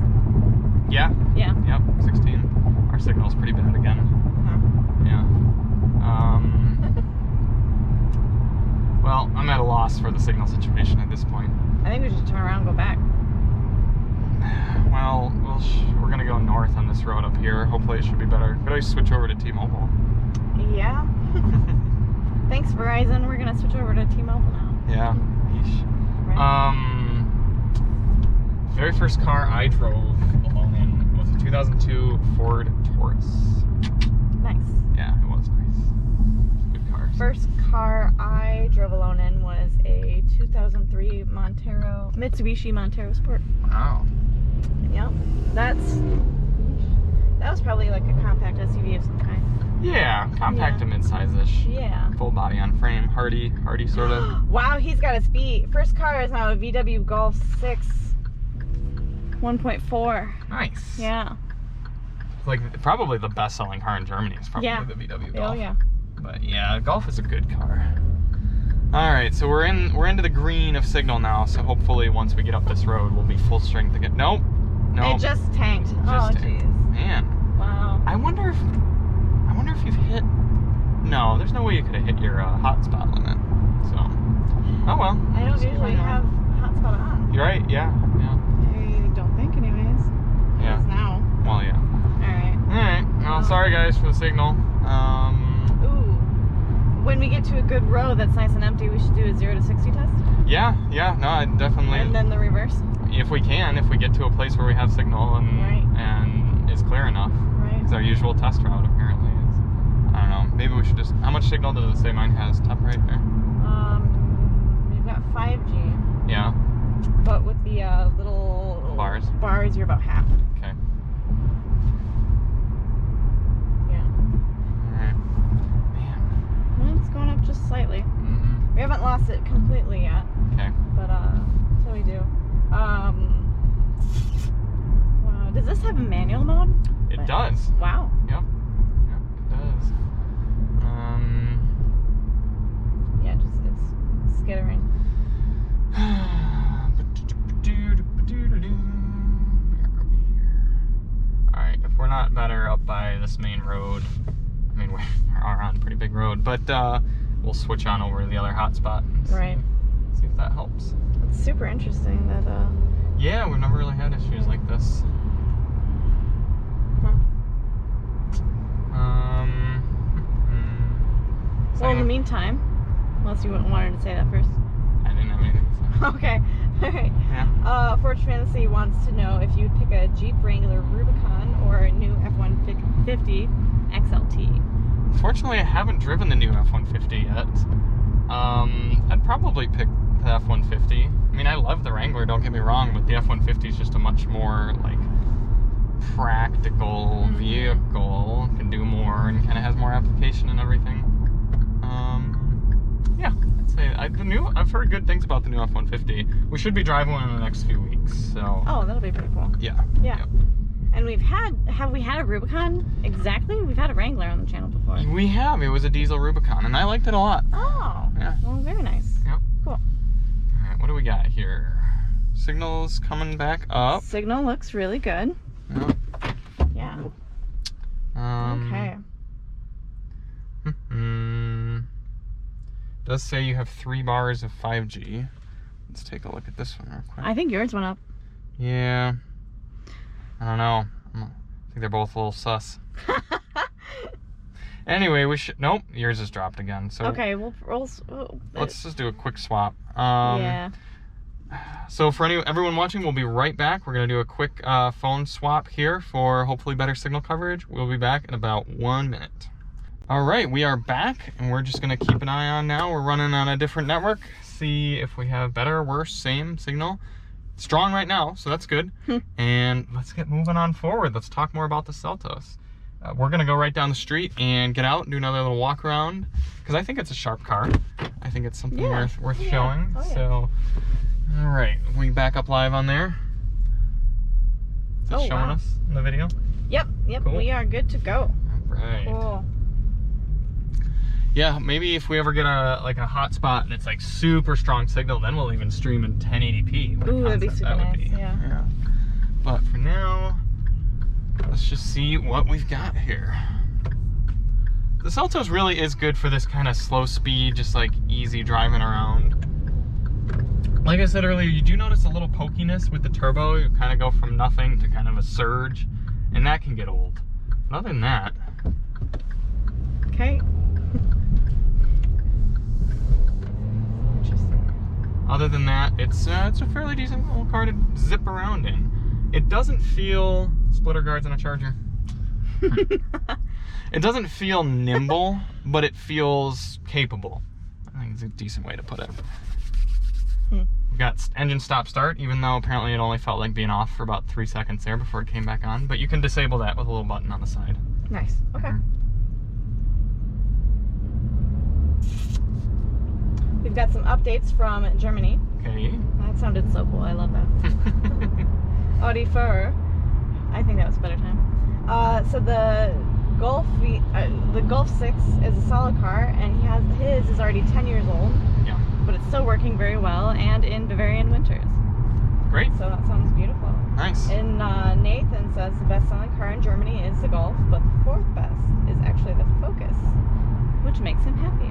Yeah. Yeah. Yep, 16. Our signal's pretty bad again. Huh. Yeah. Well, I'm at a loss for the signal situation at this point. I think we should turn around and go back. Well, we're going to go north on this road up here. Hopefully it should be better. Could I switch over to T-Mobile? Yeah. Thanks, Verizon. We're going to switch over to T-Mobile now. Yeah. Yeesh. Right. Very first car I drove alone in was a 2002 Ford Taurus. Nice. Yeah, it was nice. Good car. First car I drove alone in was a 2003 Mitsubishi Montero Sport. Wow. Yep. That was probably like a compact SUV of some kind. Yeah, compact to mid-size-ish. Yeah. Full body on frame, hardy sort of. Wow, he's got his beat. First car is now a VW Golf 6 1.4. Nice. Yeah. Like probably the best-selling car in Germany is probably the VW Golf. Oh yeah. But yeah, Golf is a good car. All right, so we're into the green of signal now. So hopefully once we get up this road, we'll be full strength again. Nope. It just tanked. Oh jeez. Man. Wow. I wonder if you've hit. No, there's no way you could have hit your hotspot limit. So. Oh well. I don't usually have hotspot on. You're right. Yeah. Yeah. I don't think, anyways. Yeah. It is now. Well, yeah. All right. Well, sorry guys for the signal. Ooh. When we get to a good road that's nice and empty, we should do a 0 to 60 test. Yeah. No, I definitely. And then the reverse. If we get to a place where we have signal and it's clear enough. Right. It's our usual test route apparently. I don't know. Maybe we should just. How much signal does it say mine has? Top right there. You've got 5G. Yeah. But with the little bars, you're about half. Okay. Yeah. Alright. Man. Well, it's going up just slightly. Mm-hmm. We haven't lost it completely yet. Okay. But so we do. Wow. Does this have a manual mode? It does. Wow. Yep. It does. Yeah, just it's skittering. Alright, if we're not better up by this main road, I mean, we are on a pretty big road, but we'll switch on over to the other hotspot and see if that helps. It's super interesting that Yeah, we've never really had issues like this. Well, in the meantime, unless you wanted to say that first. I didn't have anything to say. Okay, alright. Yeah. Forge Fantasy wants to know if you'd pick a Jeep Wrangler Rubicon or a new F-150 XLT. Fortunately, I haven't driven the new F-150 yet. I'd probably pick the F-150. I mean, I love the Wrangler, don't get me wrong, but the F-150 is just a much more, like, practical vehicle. Can do more and kind of has more application and everything. Yeah, I'd say I've heard good things about the new F-150. We should be driving one in the next few weeks, so. Oh, that'll be pretty cool. Yeah. Yeah. Yep. And have we had a Rubicon exactly? We've had a Wrangler on the channel before. We have. It was a diesel Rubicon, and I liked it a lot. Oh. Yeah. Well, very nice. Yep. Cool. All right, what do we got here? Signals coming back up. Signal looks really good. Yep. Yeah. Okay. Does say you have 3 bars of 5G. Let's take a look at this one real quick. I think yours went up. Yeah. I don't know. I think they're both a little sus. Anyway, nope, yours is dropped again. So okay, let's just do a quick swap. Yeah. So for everyone watching, we'll be right back. We're gonna do a quick phone swap here for hopefully better signal coverage. We'll be back in about 1 minute. All right, we are back, and we're just gonna keep an eye on now. We're running on a different network. See if we have better, worse, same signal. Strong right now, so that's good. And let's get moving on forward. Let's talk more about the Seltos. We're gonna go right down the street and get out and do another little walk around, because I think it's a sharp car. I think it's something worth showing. Oh, yeah. So, all right, we back up live on there. Is it showing us in the video? Yep, cool. We are good to go. All right. Cool. Yeah, maybe if we ever get a hotspot and it's like super strong signal, then we'll even stream in 1080p. Ooh, that'd be super nice. Yeah. But for now, let's just see what we've got here. The Seltos really is good for this kind of slow speed, just like easy driving around. Like I said earlier, you do notice a little pokiness with the turbo. You kind of go from nothing to kind of a surge, and that can get old. But other than that. Okay. Interesting. other than that, it's a fairly decent little car to zip around in. It doesn't feel splitter guards on a Charger. It doesn't feel nimble, but it feels capable. I think it's a decent way to put it. We've got engine stop start, even though apparently it only felt like being off for about 3 seconds there before it came back on. But you can disable that with a little button on the side. Nice. Okay. We've got some updates from Germany. Okay. That sounded so cool. I love that. Audi Fur. I think that was a better time. So the Golf 6 is a solid car, and his is already 10 years old. Yeah. But it's still working very well, and in Bavarian winters. Great. So that sounds beautiful. Nice. And Nathan says the best-selling car in Germany is the Golf, but the fourth best is actually the Focus, which makes him happy.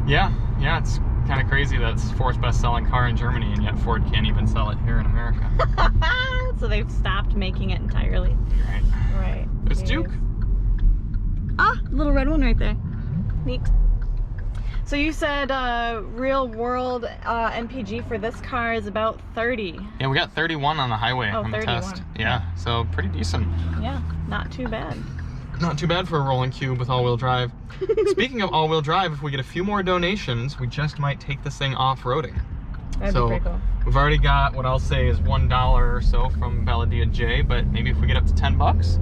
Yeah, it's kind of crazy that it's the fourth best-selling car in Germany, and yet Ford can't even sell it here in America. So they've stopped making it entirely. Right. Right. There's Duke. Ah, little red one right there. Neat. So you said real world MPG for this car is about 30. Yeah, we got 31 on the highway on the 31. test. Yeah, so pretty decent. Yeah, not too bad. Not too bad for a rolling cube with all-wheel drive. Speaking of all-wheel drive, if we get a few more donations, we just might take this thing off-roading. That'd be pretty cool. We've already got what I'll say is $1 or so from Valadia J, but maybe if we get up to 10 bucks,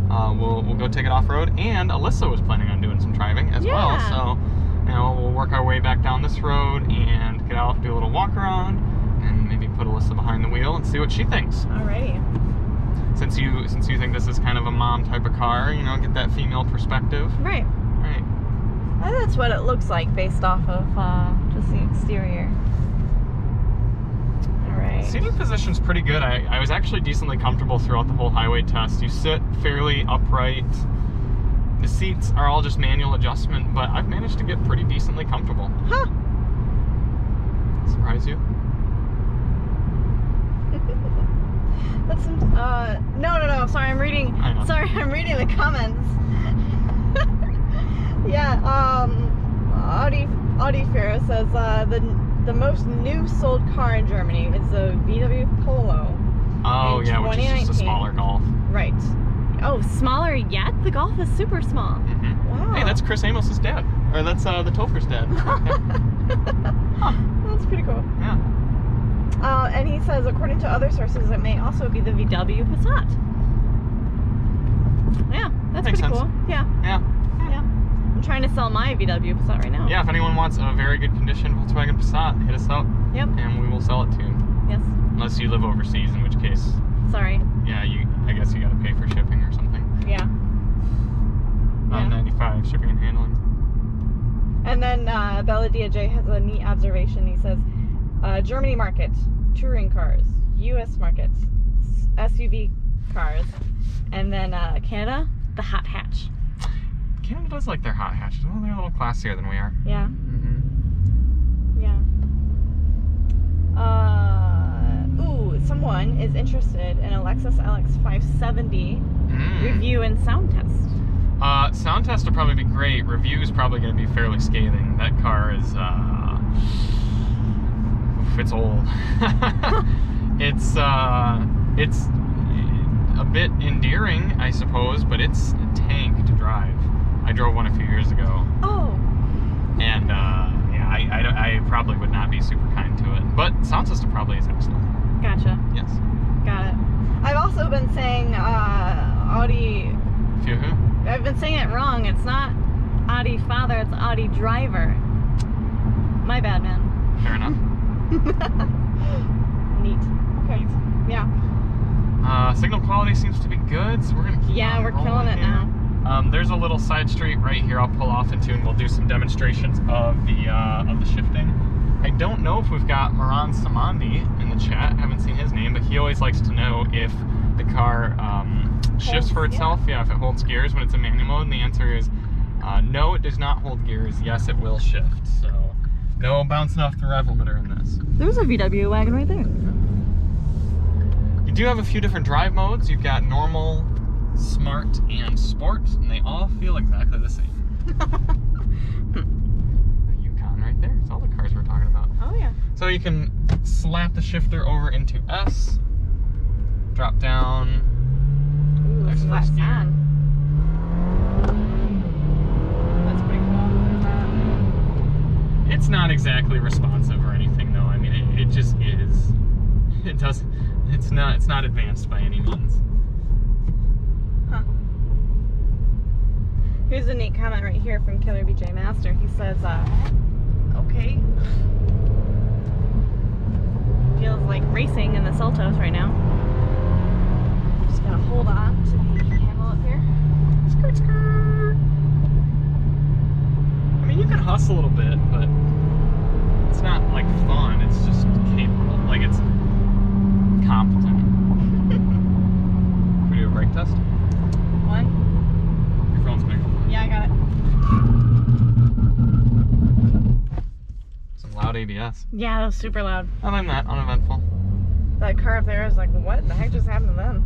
we'll go take it off-road. And Alyssa was planning on doing some driving as well, so we'll work our way back down this road and get out, do a little walk around, and maybe put Alyssa behind the wheel and see what she thinks. Alrighty. Since you think this is kind of a mom type of car, get that female perspective. Right. Right. That's what it looks like based off of just the exterior. Alright. Seating position's pretty good. I was actually decently comfortable throughout the whole highway test. You sit fairly upright. The seats are all just manual adjustment, but I've managed to get pretty decently comfortable. Huh. Surprise you? That's no. Sorry, I'm reading the comments. Yeah, Audi Fair says the most new sold car in Germany is the VW Polo. Oh yeah, which is just a smaller Golf. Right. Oh, smaller yet? The Golf is super small. Mm-hmm. Wow. Hey, that's Chris Amos's dad, or that's the Topher's dad. That's pretty cool. Yeah. And he says, according to other sources, it may also be the VW Passat. Yeah, that's Makes pretty sense. cool. Yeah. Yeah. I'm trying to sell my VW Passat right now. Yeah, if anyone wants a very good condition Volkswagen Passat, hit us up. Yep. And we will sell it to you. Yes. Unless you live overseas, in which case, Sorry. yeah, I guess you got to pay for shipping or something. Yeah. $9.95 shipping and handling. And then Valadia J has a neat observation. He says, Germany market, touring cars. U.S. market, SUV cars. And then Canada, the hot hatch. Canada does like their hot hatches. Well, they're a little classier than we are. Yeah. Mm-hmm. Yeah. Ooh, someone is interested in a Lexus LX 570 review and sound test. Sound test will probably be great. Review is probably going to be fairly scathing. That car is, it's old. It's a bit endearing, I suppose, but it's a tank to drive. I drove one a few years ago. Oh. And, yeah, I probably would not be super kind to it. But sound system probably is excellent. Gotcha. Yes. Got it. I've also been saying Audi. I've been saying it wrong. It's not Audi father, it's Audi driver. My bad, man. Fair enough. Neat. Okay. Neat. Yeah. Signal quality seems to be good, so we're gonna keep on we're rolling killing it here. now. There's a little side street right here I'll pull off into, and we'll do some demonstrations of the shifting. I don't know if we've got Moran Samandi in the chat. I haven't seen his name, but he always likes to know if the car shifts for itself. Yeah, if it holds gears when it's in manual mode. And the answer is no, it does not hold gears. Yes, it will shift. So no bouncing off the rev limiter in this. There's a VW wagon right there. You do have a few different drive modes. You've got normal, smart, and sport, and they all feel exactly the same. The Yukon right there. It's all the cars we're talking about. Oh yeah. So we can slap the shifter over into S, drop down. Ooh, There's listen to that first gear. sound. That's pretty cool. Look at It's not exactly responsive or anything though. I mean, it just is. It does. It's not advanced by any means. that. Huh. Here's a neat comment right here from Killer BJ Master. He says, okay. Feels like racing in the Seltos right now. Just gonna hold on to the handle up here. Skirt, skirt. I mean, you can hustle a little bit, but it's not like fun. It's just capable. Like it's competent. Should we do a brake test? One. Your phone's gonna go. Yeah, I got it. Some loud ABS. Yeah, that was super loud. Other than that, uneventful. That car up there is like, what the heck just happened to them?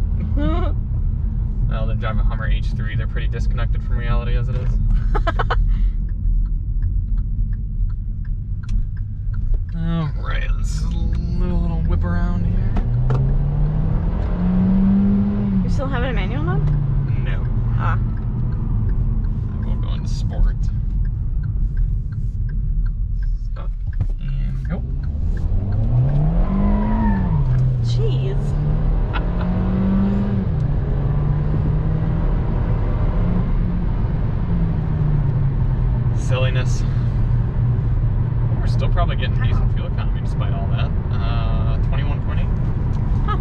Well, they drive a Hummer H3. They're pretty disconnected from reality as it is. Alright, let's do a little whip around here. You still have it in manual mode? No. Ah. I will go into sport. Stop and go. Jeez. Silliness. We're still probably getting decent fuel economy despite all that. 21.8. Huh.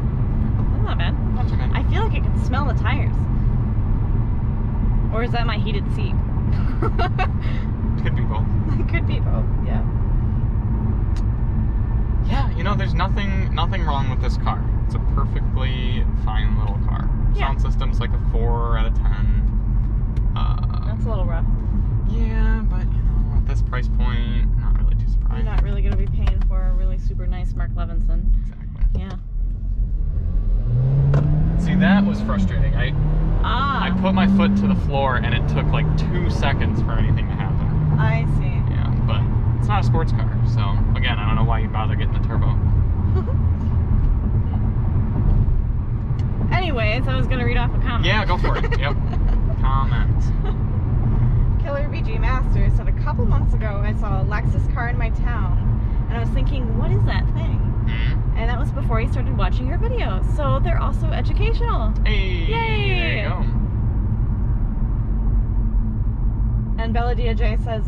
That's not bad. Not too bad. I feel like I can smell the tires. Or is that my heated seat? Could be both. It could be both, yeah. Yeah, you know, there's nothing wrong with this car. It's a perfectly fine little car. Yeah. Sound system's like a 4 out of 10. That's a little rough. Yeah, but you know, at this price point, not really too You're surprised. not really going to be paying for a really super nice Mark Levinson. Exactly. Yeah. See, that was frustrating. I put my foot to the floor and it took like 2 seconds for anything to happen. I see. Yeah, but it's not a sports car, so again, I don't know why you bother getting the turbo. Anyways, I was going to read off a comment. Yeah, go for it. Yep. Comments. Killer BG Master said a couple months ago I saw a Lexus car in my town and I was thinking, what is that thing? Mm. And that was before he started watching your videos. So they're also educational. Hey, Yay! there you go. And Bella J says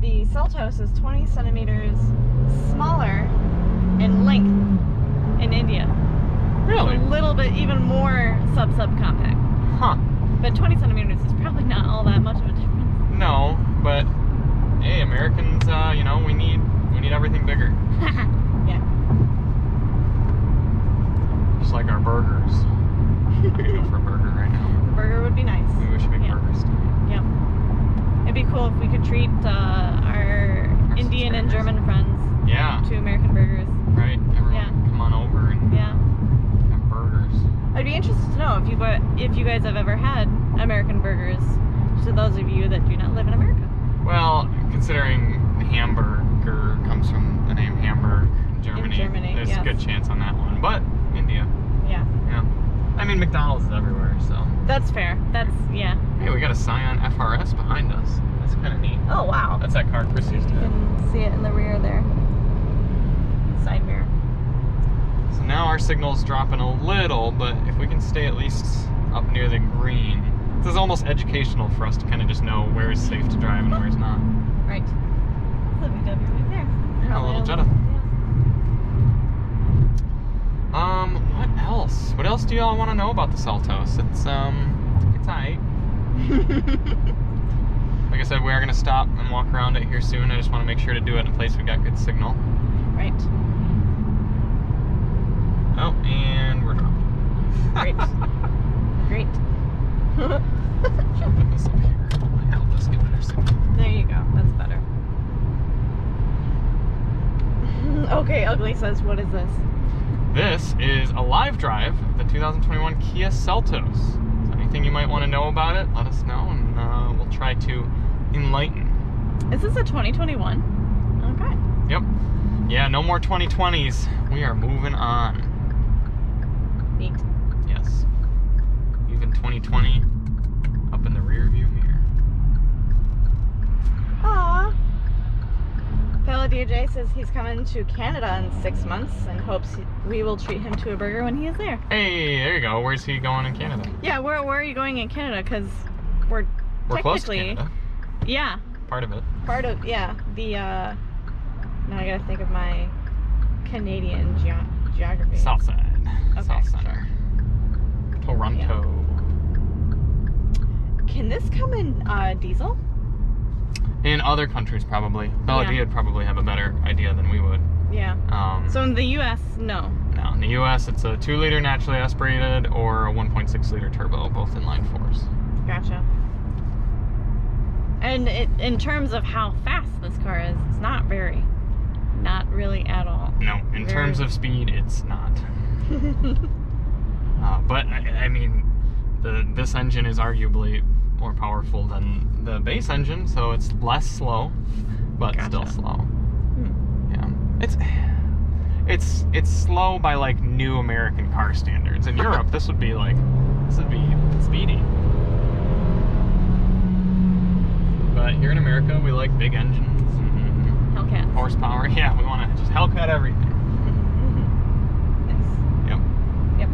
the Seltos is 20 centimeters smaller in length in India. Really? A little bit even more sub compact. Huh. But 20 centimeters is probably not all that much of a difference. No, but hey, Americans, you know, we need everything bigger. Yeah. Just like our burgers. I could go for a burger right now. The burger would be nice. Maybe we should make Yeah. burgers too. Yep. It'd be cool if we could treat our Indian and subscribers. German friends Yeah, to American burgers. right. Everyone Yeah. come on over and Yeah. have burgers. I'd be interested to know if you guys have ever had American burgers, to those of you that do not live in America. Well, considering hamburger comes from the name Hamburg in Germany, there's yes. a good chance on that one. But India, Yeah. yeah. I mean, McDonald's is everywhere, so. That's fair. That's, yeah. Hey, we got a Scion FRS behind us. That's kind of neat. Oh, wow. That's that car Chris used to You have. can see it in the rear there. Side mirror. So now our signal's dropping a little, but if we can stay at least up near the green, this is almost educational for us to kind of just know where is safe to drive and where's not. Right. The VW right there. Yeah, a little Jetta. Yeah. What else? What else do y'all want to know about the Seltos? It's alright. Like I said, we are gonna stop and walk around it here soon. I just want to make sure to do it in a place we got good signal. Right. Oh, and we're dropped. Great. Great. Should put this up here. Might help us get better signal. There you go. That's better. Okay, Ugly says, what is this? This is a live drive of the 2021 Kia Seltos. So anything you might want to know about it, let us know, and we'll try to enlighten. Is this a 2021? Okay. Yep. Yeah, no more 2020s. We are moving on. Neat. Yes. Even 2020 up in the rear view mirror. Aww. Fellow DJ says he's coming to Canada in 6 months and hopes we will treat him to a burger when he is there. Hey, there you go. Where's he going in Canada? Yeah, where are you going in Canada? Because we're close to Canada. Yeah. Part of it. Part of, yeah. The, now I gotta think of my Canadian geography. South side. Okay, South center. Toronto. Yeah. Can this come in diesel? In other countries, probably. Bella Yeah. would probably have a better idea than we would. Yeah. So in the U.S., no. No, in the U.S., it's a 2-liter naturally aspirated or a 1.6-liter turbo, both inline fours. Gotcha. And in terms of how fast this car is, it's not very. Not really at all. No, in terms of speed, it's not. But I mean, this engine is arguably more powerful than the base engine, so it's less slow, but still slow. Yeah, it's slow by like new American car standards. In Europe, this would be speedy. But here in America, we like big engines and Hellcats. horsepower. Yeah, we want to just Hellcat everything. Nice. Yep.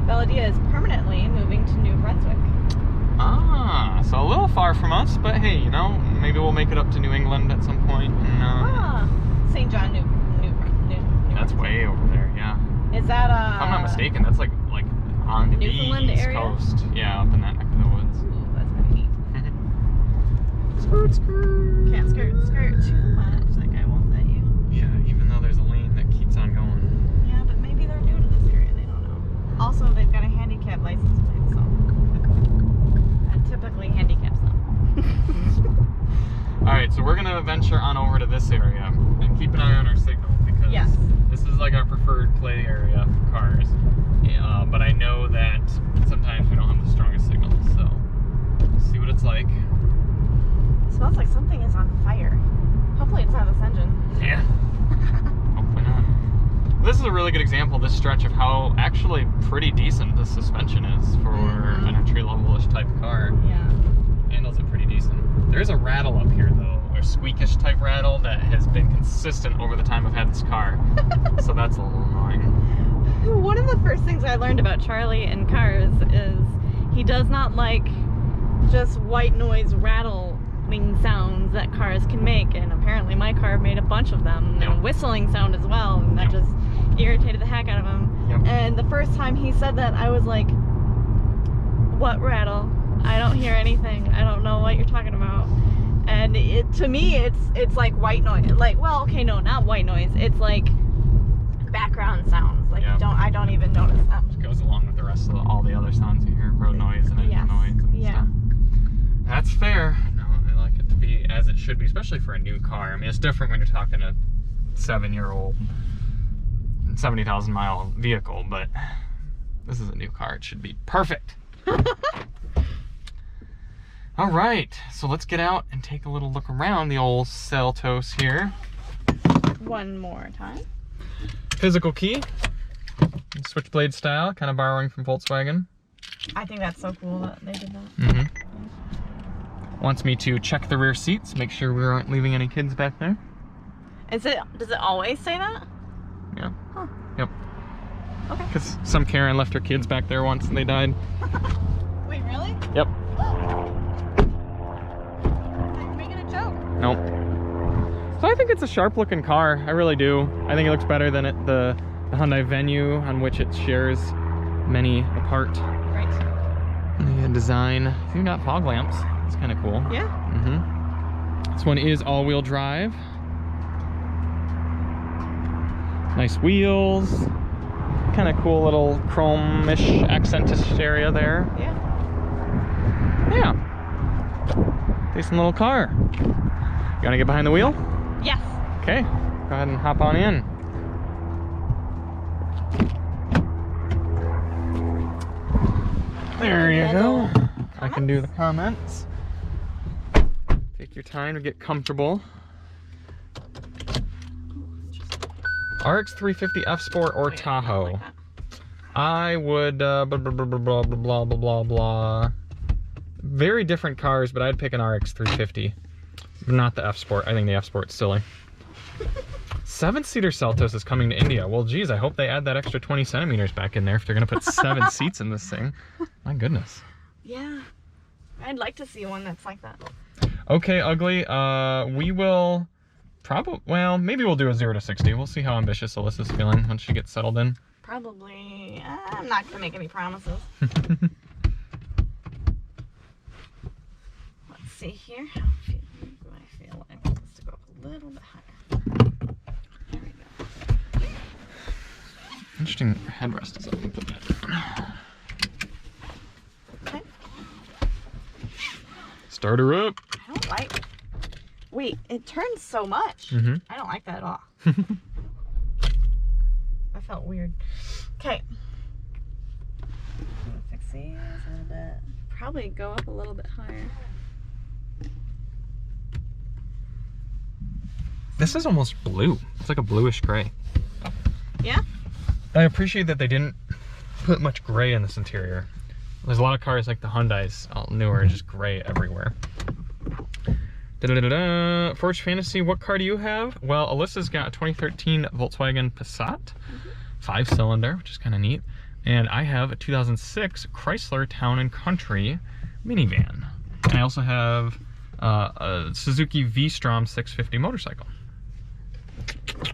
Belladia is permanently moving to New Brunswick. Ah, so a little far from us, but hey, you know, maybe we'll make it up to New England at some point. And, St. John, New that's way over there, yeah. Is that If I'm not mistaken, that's like on the Newfoundland East area? Coast. Yeah, up in that neck of the woods. Ooh, that's pretty neat. Skirt. Can't skirt too much. That guy won't let you. Yeah, even though there's a lane that keeps on going. Yeah, but maybe they're new to this area. They don't know. Also, they've got a handicap license plate, so typically handicaps them. All right, so we're gonna venture on over to this area and keep an eye on our signal because this is like our preferred play area for cars. But I know that sometimes we don't have the strongest signals, so we'll see what it's like. It smells like something is on fire. Hopefully it's not this engine. Yeah. Hopefully not. This is a really good example, this stretch, of how actually pretty decent the suspension is for an entry-level-ish type car. Yeah. Handles it pretty decent. There is a rattle up here, though, a squeakish type rattle that has been consistent over the time I've had this car. So that's a little annoying. One of the first things I learned about Charlie in cars is he does not like just white noise rattling sounds that cars can make, and apparently my car made a bunch of them, and a whistling sound as well, and that just irritated the heck out of him. And the first time he said that, I was like, what rattle? I don't hear anything. I don't know what you're talking about. And to me, it's like white noise. Like, well, okay, no, not white noise. It's like background sounds. Like I don't even notice them. It goes along with the rest of all the other sounds you hear, road noise and engine noise and stuff. That's fair. No, I like it to be as it should be, especially for a new car. I mean, it's different when you're talking a 7-year-old, 70,000 mile vehicle, but this is a new car. It should be perfect. All right, so let's get out and take a little look around the old Seltos here. One more time. Physical key, switchblade style, kind of borrowing from Volkswagen. I think that's so cool that they did that. Wants me to check the rear seats, make sure we aren't leaving any kids back there. Does it always say that? Yeah. Huh. Yep. Okay. Because some Karen left her kids back there once and they died. Wait, really? Yep. You're making a joke. Nope. So I think it's a sharp looking car. I really do. I think it looks better than the Hyundai Venue, on which it shares many apart. Right. The design. It's even got fog lamps. It's kind of cool. Yeah. This one is all-wheel drive. Nice wheels. Kind of cool little chrome-ish accentish area there. Yeah. Yeah. Decent little car. You wanna get behind the wheel? Yes. Okay. Go ahead and hop on in. There you go. I can do the comments. Take your time to get comfortable. RX 350 F Sport or Tahoe. Like that. I would blah blah blah blah blah blah blah blah. Very different cars, but I'd pick an RX 350. Not the F Sport. I think the F Sport's silly. 7-seater Seltos is coming to India. Well, geez, I hope they add that extra 20 centimeters back in there if they're gonna put 7 seats in this thing. My goodness. Yeah, I'd like to see one that's like that. Okay, Ugly. We will probably, well, maybe we'll do a 0 to 60. We'll see how ambitious Alyssa's feeling once she gets settled in. Probably. I'm not gonna make any promises. Let's see here. How do I feel? I want this to go up a little bit higher. There we go. Interesting headrest is up. Let me put that down. Okay. Start her up. I don't like. Wait, it turns so much. Mm-hmm. I don't like that at all. That felt weird. Okay. Fix these a little bit. Probably go up a little bit higher. This is almost blue. It's like a bluish gray. Yeah? I appreciate that they didn't put much gray in this interior. There's a lot of cars like the Hyundais, all newer, just gray everywhere. Da-da-da-da. Forge Fantasy, what car do you have? Well, Alyssa's got a 2013 Volkswagen Passat, 5-cylinder, which is kind of neat. And I have a 2006 Chrysler Town & Country minivan. And I also have a Suzuki V-Strom 650 motorcycle.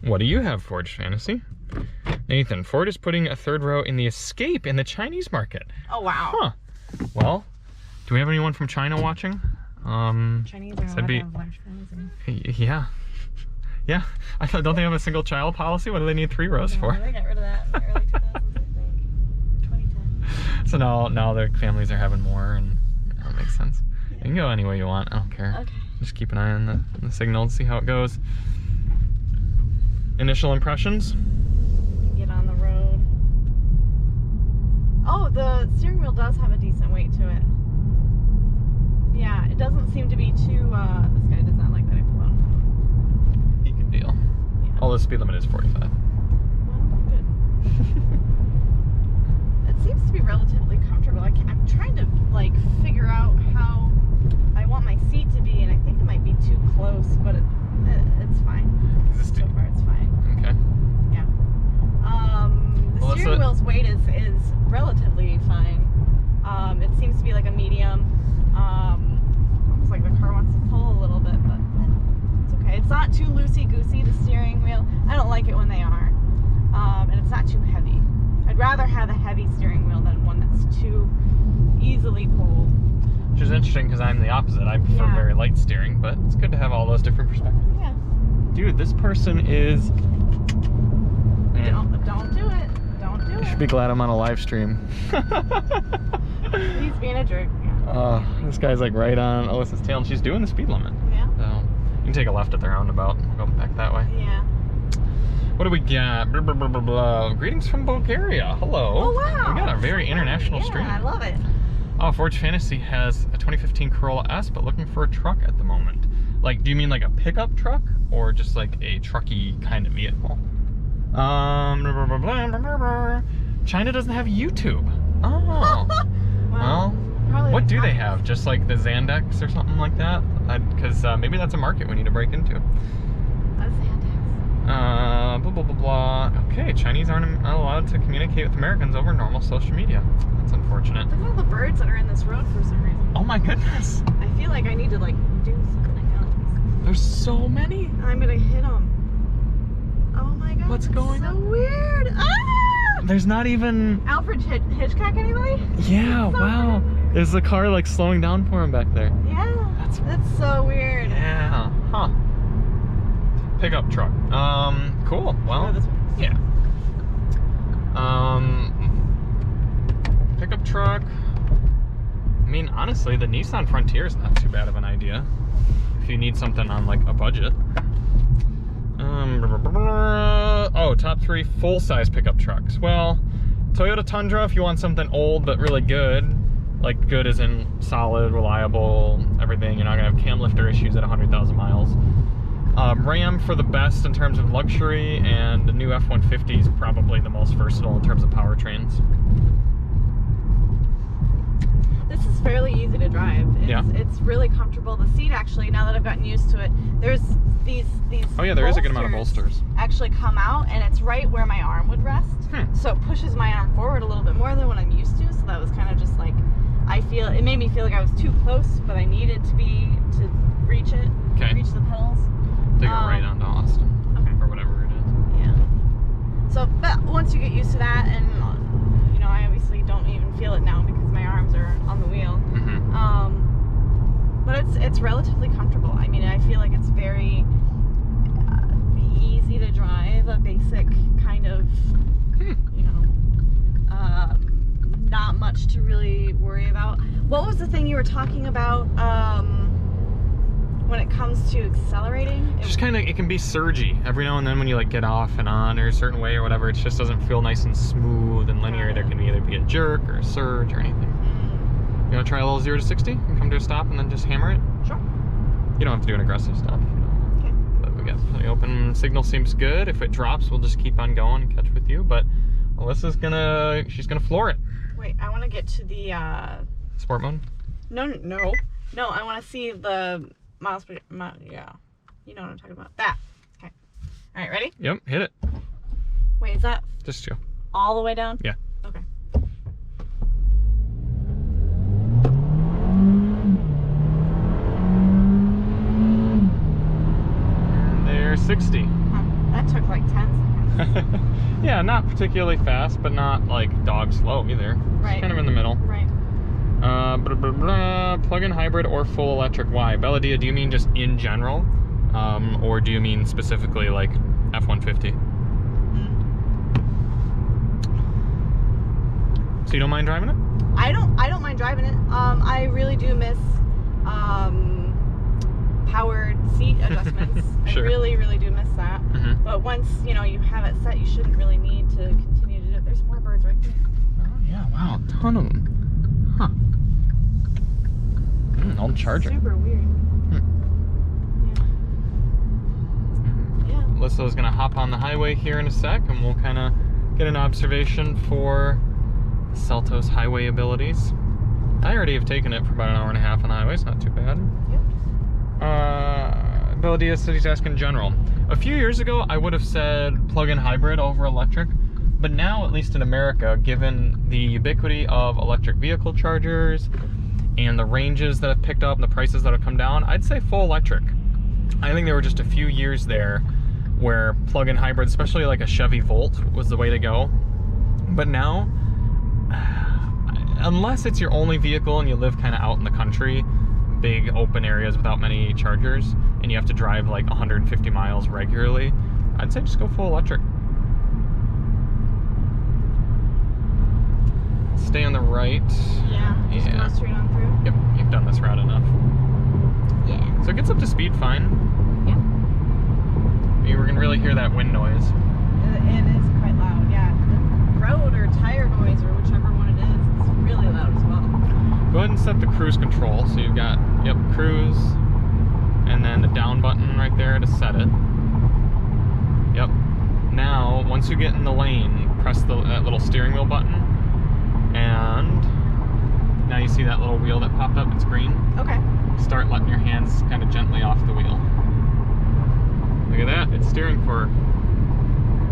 What do you have, Forge Fantasy? Nathan, Ford is putting a 3rd row in the Escape in the Chinese market. Oh, wow. Huh. Well, do we have anyone from China watching? Chinese are that'd be, yeah. Yeah. Don't they have a single child policy? What do they need 3 rows for? They got rid of that in the early 2000s, I think. 2010. So now their families are having more, and that makes sense. Yeah. You can go any way you want. I don't care. Okay. Just keep an eye on the signal and see how it goes. Initial impressions? Get on the road. Oh, the steering wheel does have a decent weight to it. Yeah, it doesn't seem to be too, this guy does not like that I pull out. He can deal. Yeah. Oh, the speed limit is 45. Well, good. It seems to be relatively comfortable. I'm trying to, like, figure out how I want my seat to be, and I think it might be too close, but it's fine. So far, it's fine. Okay. Yeah. The steering wheel's weight is relatively fine. It seems to be like a medium. Almost like the car wants to pull a little bit, but it's okay. It's not too loosey-goosey, the steering wheel. I don't like it when they are. And it's not too heavy. I'd rather have a heavy steering wheel than one that's too easily pulled. Which is interesting because I'm the opposite. I prefer very light steering, but it's good to have all those different perspectives. Yeah. Dude, this person is... Don't do it. Don't do it. You should be glad I'm on a live stream. He's being a jerk. Yeah. This guy's like right on Alyssa's tail, and she's doing the speed limit. Yeah. So you can take a left at the roundabout and go back that way. Yeah. What do we got? Blah, blah, blah, blah, blah. Greetings from Bulgaria. Hello. Oh, wow. We got a very international stream. Yeah, I love it. Oh, Forge Fantasy has a 2015 Corolla S, but looking for a truck at the moment. Like, do you mean like a pickup truck, or just like a trucky kind of vehicle? Blah, blah, blah, blah, blah, blah. China doesn't have YouTube. Oh. Well, what do they have? Just like the Zandex or something like that? Because maybe that's a market we need to break into. A Zandex. Blah, blah, blah, blah. Okay, Chinese aren't allowed to communicate with Americans over normal social media. That's unfortunate. Look at all the birds that are in this road for some reason. Oh my goodness. I feel like I need to, like, do something else. There's so many. I'm gonna hit them. Oh my god. What's going on? So weird. Ah! There's not even... Alfred Hitchcock, anybody? Yeah, so wow. weird. There's a car like slowing down for him back there. Yeah. That's so weird. Yeah. Huh. Pickup truck. Cool. Well, this one. yeah. Pickup truck. I mean, honestly, the Nissan Frontier is not too bad of an idea if you need something on like a budget. Oh, top 3 full-size pickup trucks. Well, Toyota Tundra if you want something old but really good. Like good as in solid, reliable, everything. You're not gonna have cam lifter issues at 100,000 miles. Ram for the best in terms of luxury, and the new F-150 is probably the most versatile in terms of powertrains. This is fairly easy to drive. It's really comfortable. The seat, actually, now that I've gotten used to it, there's these oh yeah, there is a good amount of bolsters. Actually come out, and it's right where my arm would rest. So it pushes my arm forward a little bit more than what I'm used to. So that was kind of just like, it made me feel like I was too close, but I needed to reach it, reach the pedals. Take it right onto Austin, or whatever it is. Yeah. So, but once you get used to that, and you know, I obviously don't even feel it now because my arms are on the wheel. But it's relatively comfortable. I mean, I feel like it's very easy to drive. A basic kind of, you know, not much to really worry about. What was the thing you were talking about? When it comes to accelerating, just kind of, it can be surgy every now and then when you like get off and on or a certain way or whatever. It just doesn't feel nice and smooth and linear. There can either be a jerk or a surge or anything. You want to try a little 0 to 60 and come to a stop and then just hammer it? Sure. You don't have to do an aggressive stop. Okay. But we got plenty open. Signal seems good. If it drops, we'll just keep on going and catch with you. But Alyssa's she's gonna floor it. Wait, I want to get to the sport mode. No. I want to see the miles per yeah. You know what I'm talking about. That. Okay. All right, ready? Yep. Hit it. Wait, is that just chill? All the way down? Yeah. Okay. And there's 60. That took like 10 seconds. Yeah, not particularly fast, but not like dog slow either. Right. Just kind of in the middle. Right. Plug-in hybrid or full electric? Why? Belladia, do you mean just in general? Or do you mean specifically like F-150? So you don't mind driving it? I don't mind driving it. I really do miss powered seat adjustments. Sure. I really do miss that. But once, you know, you have it set, you shouldn't really need to continue to do it. There's more birds right there. Oh yeah, wow, a ton of them. Huh. Old charger. Super weird. Yeah. Alyssa's gonna hop on the highway here in a sec, and we'll kind of get an observation for Seltos highway abilities. I already have taken it for about an hour and a half on the highway. It's not too bad. Yep. Ability of city task in general. A few years ago, I would have said plug-in hybrid over electric. But now, at least in America, given the ubiquity of electric vehicle chargers and the ranges that have picked up and the prices that have come down, I'd say full electric. I think there were just a few years there where plug-in hybrid, especially like a Chevy Volt, was the way to go. But now, unless it's your only vehicle and you live kind of out in the country, big open areas without many chargers, and you have to drive like 150 miles regularly, I'd say just go full electric. Stay on the right. Yeah, just go straight on through. Yep, you've done this route enough. Yeah. So it gets up to speed fine. Yeah. You can really hear that wind noise. It is quite loud, yeah. The road or tire noise or whichever one it is really loud as well. Go ahead and set the cruise control. So you've got, cruise, and then the down button right there to set it. Yep. Now, once you get in the lane, press that little steering wheel button. And now you see that little wheel that popped up, it's green. Okay. Start letting your hands kind of gently off the wheel. Look at that, it's steering for,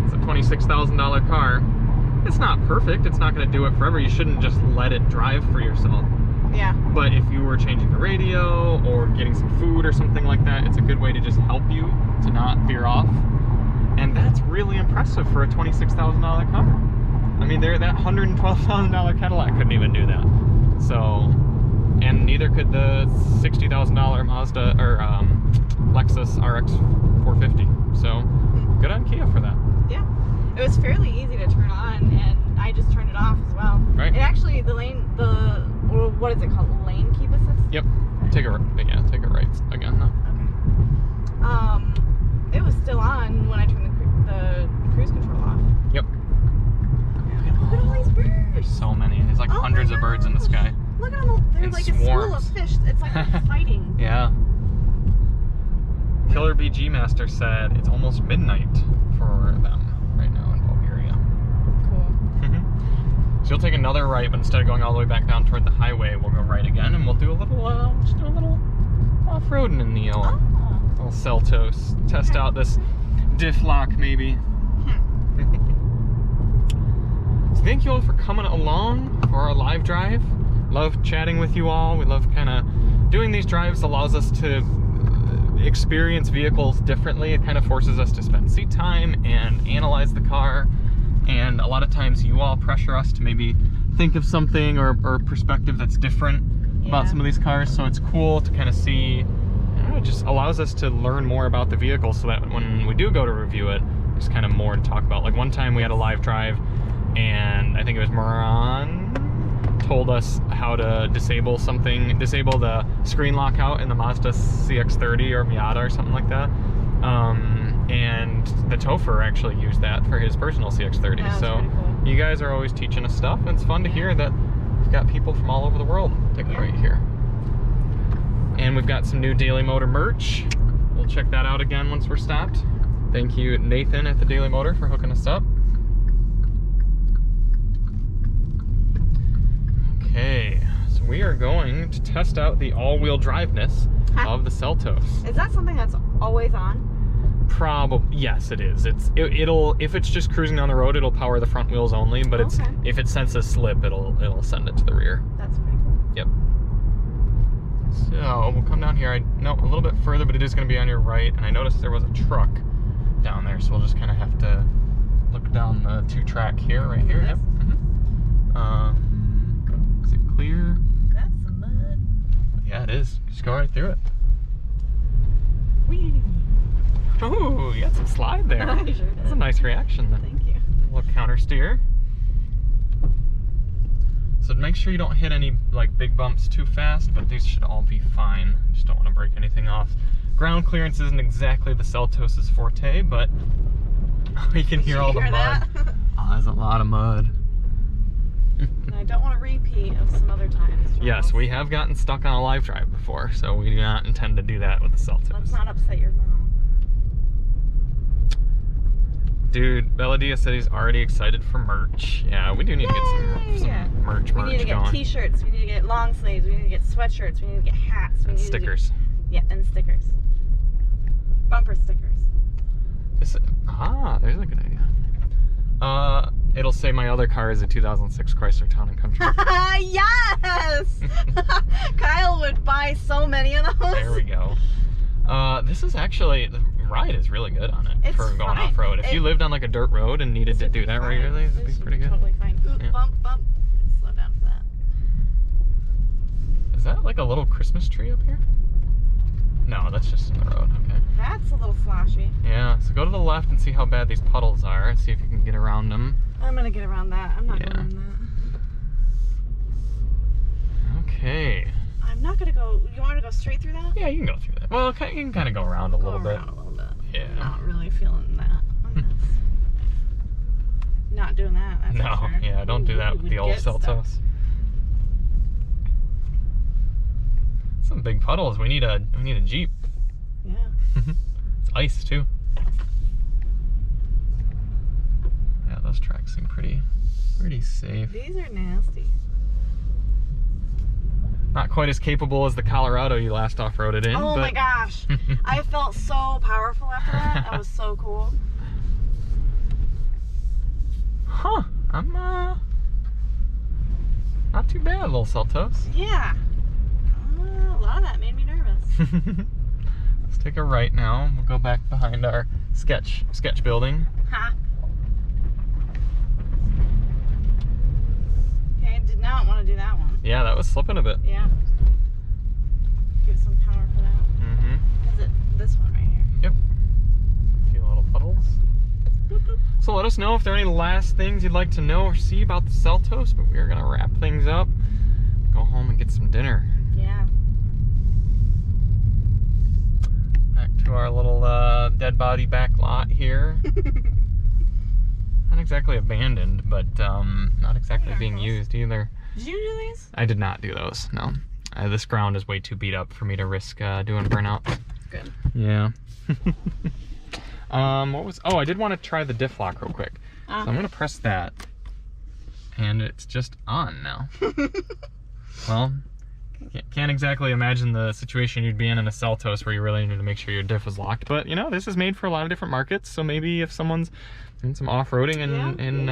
it's a $26,000 car. It's not perfect, it's not gonna do it forever. You shouldn't just let it drive for yourself. Yeah. But if you were changing the radio or getting some food or something like that, it's a good way to just help you to not veer off. And that's really impressive for a $26,000 car. I mean, that $112,000 Cadillac couldn't even do that. So, and neither could the $60,000 Mazda or Lexus RX 450. So, good on Kia for that. Yeah, it was fairly easy to turn on, and I just turned it off as well. Right. It actually, what is it called? Lane keep assist? Yep. Take a right again though. Okay. It was still on when I turned the cruise control off. Yep. Look at all these birds. There's so many. There's like hundreds of birds in the sky. Look at them. They're In like swarms. A school of fish. It's like they're fighting. Yeah. Killer BG Master said it's almost midnight for them right now in Bulgaria. Cool. So you'll take another right, but instead of going all the way back down toward the highway, we'll go right again, and we'll do a little, just do a little off-roading in the little Seltos. Test out this diff lock, maybe. So thank you all for coming along for our live drive. Love chatting with you all. We love kind of doing these drives. Allows us to experience vehicles differently. It kind of forces us to spend seat time and analyze the car. And a lot of times you all pressure us to maybe think of something or perspective that's different about some of these cars. So it's cool to kind of see, it just allows us to learn more about the vehicle so that when we do go to review it, there's kind of more to talk about. Like one time we had a live drive and I think it was Moran told us how to disable the screen lockout in the Mazda CX-30 or Miata or something like that. And the Topher actually used that for his personal CX-30. So cool. You guys are always teaching us stuff, and it's fun to hear that we've got people from all over the world right here. And we've got some new Daily Motor merch. We'll check that out again once we're stopped. Thank you, Nathan at the Daily Motor, for hooking us up. Okay, so we are going to test out the all-wheel driveness of the Seltos. Is that something that's always on? Probably, yes, it is. It'll if it's just cruising down the road, it'll power the front wheels only. But if it senses slip, it'll send it to the rear. That's pretty cool. Yep. So we'll come down here. No, a little bit further, but it is going to be on your right. And I noticed there was a truck down there, so we'll just kind of have to look down the 2-track here, right here. Yep. Is it clear? That's some mud. Yeah, it is. Just go right through it. Whee! Oh, you got some slide there. I sure did. That's a nice reaction then. Thank you. A little counter steer. So make sure you don't hit any like big bumps too fast, but these should all be fine. Just don't want to break anything off. Ground clearance isn't exactly the Seltos' forte, but you can hear all the mud. Oh, there's a lot of mud. And I don't want a repeat of some other times. Yes, we have gotten stuck on a live drive before, so we do not intend to do that with the Seltos. Let's not upset your mom. Dude, Belladia said he's already excited for merch. Yeah, we do need to get some merch We need to get t-shirts, we need to get long sleeves, we need to get sweatshirts, we need to get hats. And stickers. And stickers. Bumper stickers. There's a good idea. It'll say my other car is a 2006 Chrysler Town & Country. Yes! Kyle would buy so many of those. There we go. This is actually, the ride is really good on it for going off-road. If you lived on like a dirt road and needed to do that regularly, it'd be pretty good. Totally fine. Ooh, Yeah. Bump. Slow down for that. Is that like a little Christmas tree up here? No, that's just in the road. Okay. That's a little flashy. Yeah, so go to the left and see how bad these puddles are and see if you can get around them. I'm gonna get around that. I'm not going around that. Okay. I'm not gonna go. You want to go straight through that? Yeah, you can go through that. Well, you can kind of go around a little bit. Around a little bit. Yeah. Not really feeling that on this. Not doing that. That's No, for sure. yeah, don't do that with the old Seltos. Some big puddles. We need a Jeep. Yeah. It's ice too. Yeah, those tracks seem pretty safe. These are nasty. Not quite as capable as the Colorado you last off-roaded in. Oh my gosh. I felt so powerful after that. That was so cool. Huh. I'm not too bad, little Seltos. Yeah. A lot of that made me nervous. Let's take a right now. We'll go back behind our sketch building. Ha. Okay, did not want to do that one. Yeah, that was slipping a bit. Yeah. Give some power for that. Mm-hmm. Is it this one right here? Yep. A few little puddles. Boop, boop. So let us know if there are any last things you'd like to know or see about the Seltos, but we are going to wrap things up, go home and get some dinner. Yeah. Back to our little dead body back lot here. Not exactly abandoned, but not exactly being used either. Did you do these? I did not do those, no. This ground is way too beat up for me to risk doing burnouts. Good. good. Yeah. I did want to try the diff lock real quick. So I'm gonna press that, and it's just on now. Well, can't exactly imagine the situation you'd be in a Seltos where you really need to make sure your diff is locked. But you know, this is made for a lot of different markets. So maybe if someone's doing some off-roading in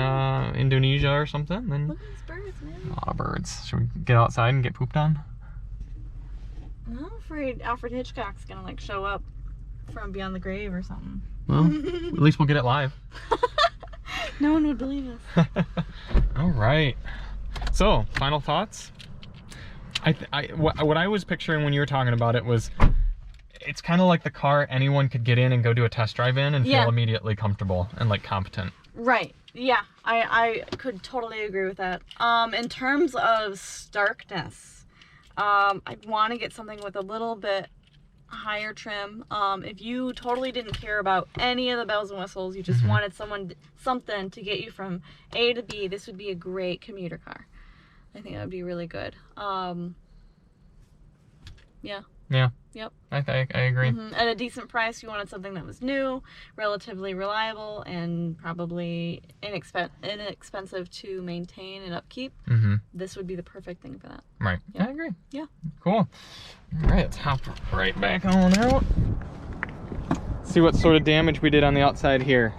Indonesia or something, then Look at these birds, man. a lot of birds. Should we get outside and get pooped on? I'm afraid Alfred Hitchcock's gonna like show up from beyond the grave or something. Well, at least we'll get it live. No one would believe us. All right. So, final thoughts. What I was picturing when you were talking about it was, it's kind of like the car anyone could get in and go do a test drive in and feel immediately comfortable and like competent. Right. Yeah, I could totally agree with that. In terms of starkness, I want to get something with a little bit higher trim. If you totally didn't care about any of the bells and whistles, you just wanted something to get you from A to B, this would be a great commuter car. I think that would be really good. Yeah. Yeah. Yep. I agree. At a decent price, you wanted something that was new, relatively reliable, and probably inexpensive to maintain and upkeep. This would be the perfect thing for that. Right. Yep. I agree. Yeah. Cool. All right, let's hop right back on out. See what sort of damage we did on the outside here.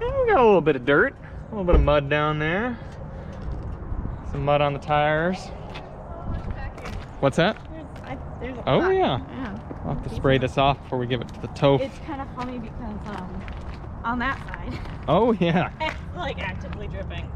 We got a little bit of dirt, a little bit of mud down there. Some mud on the tires. What's that? There's a Oh pot. yeah. I'll have to spray this off before we give it to the tow. It's kind of funny because on that side, Oh yeah. it's like actively dripping.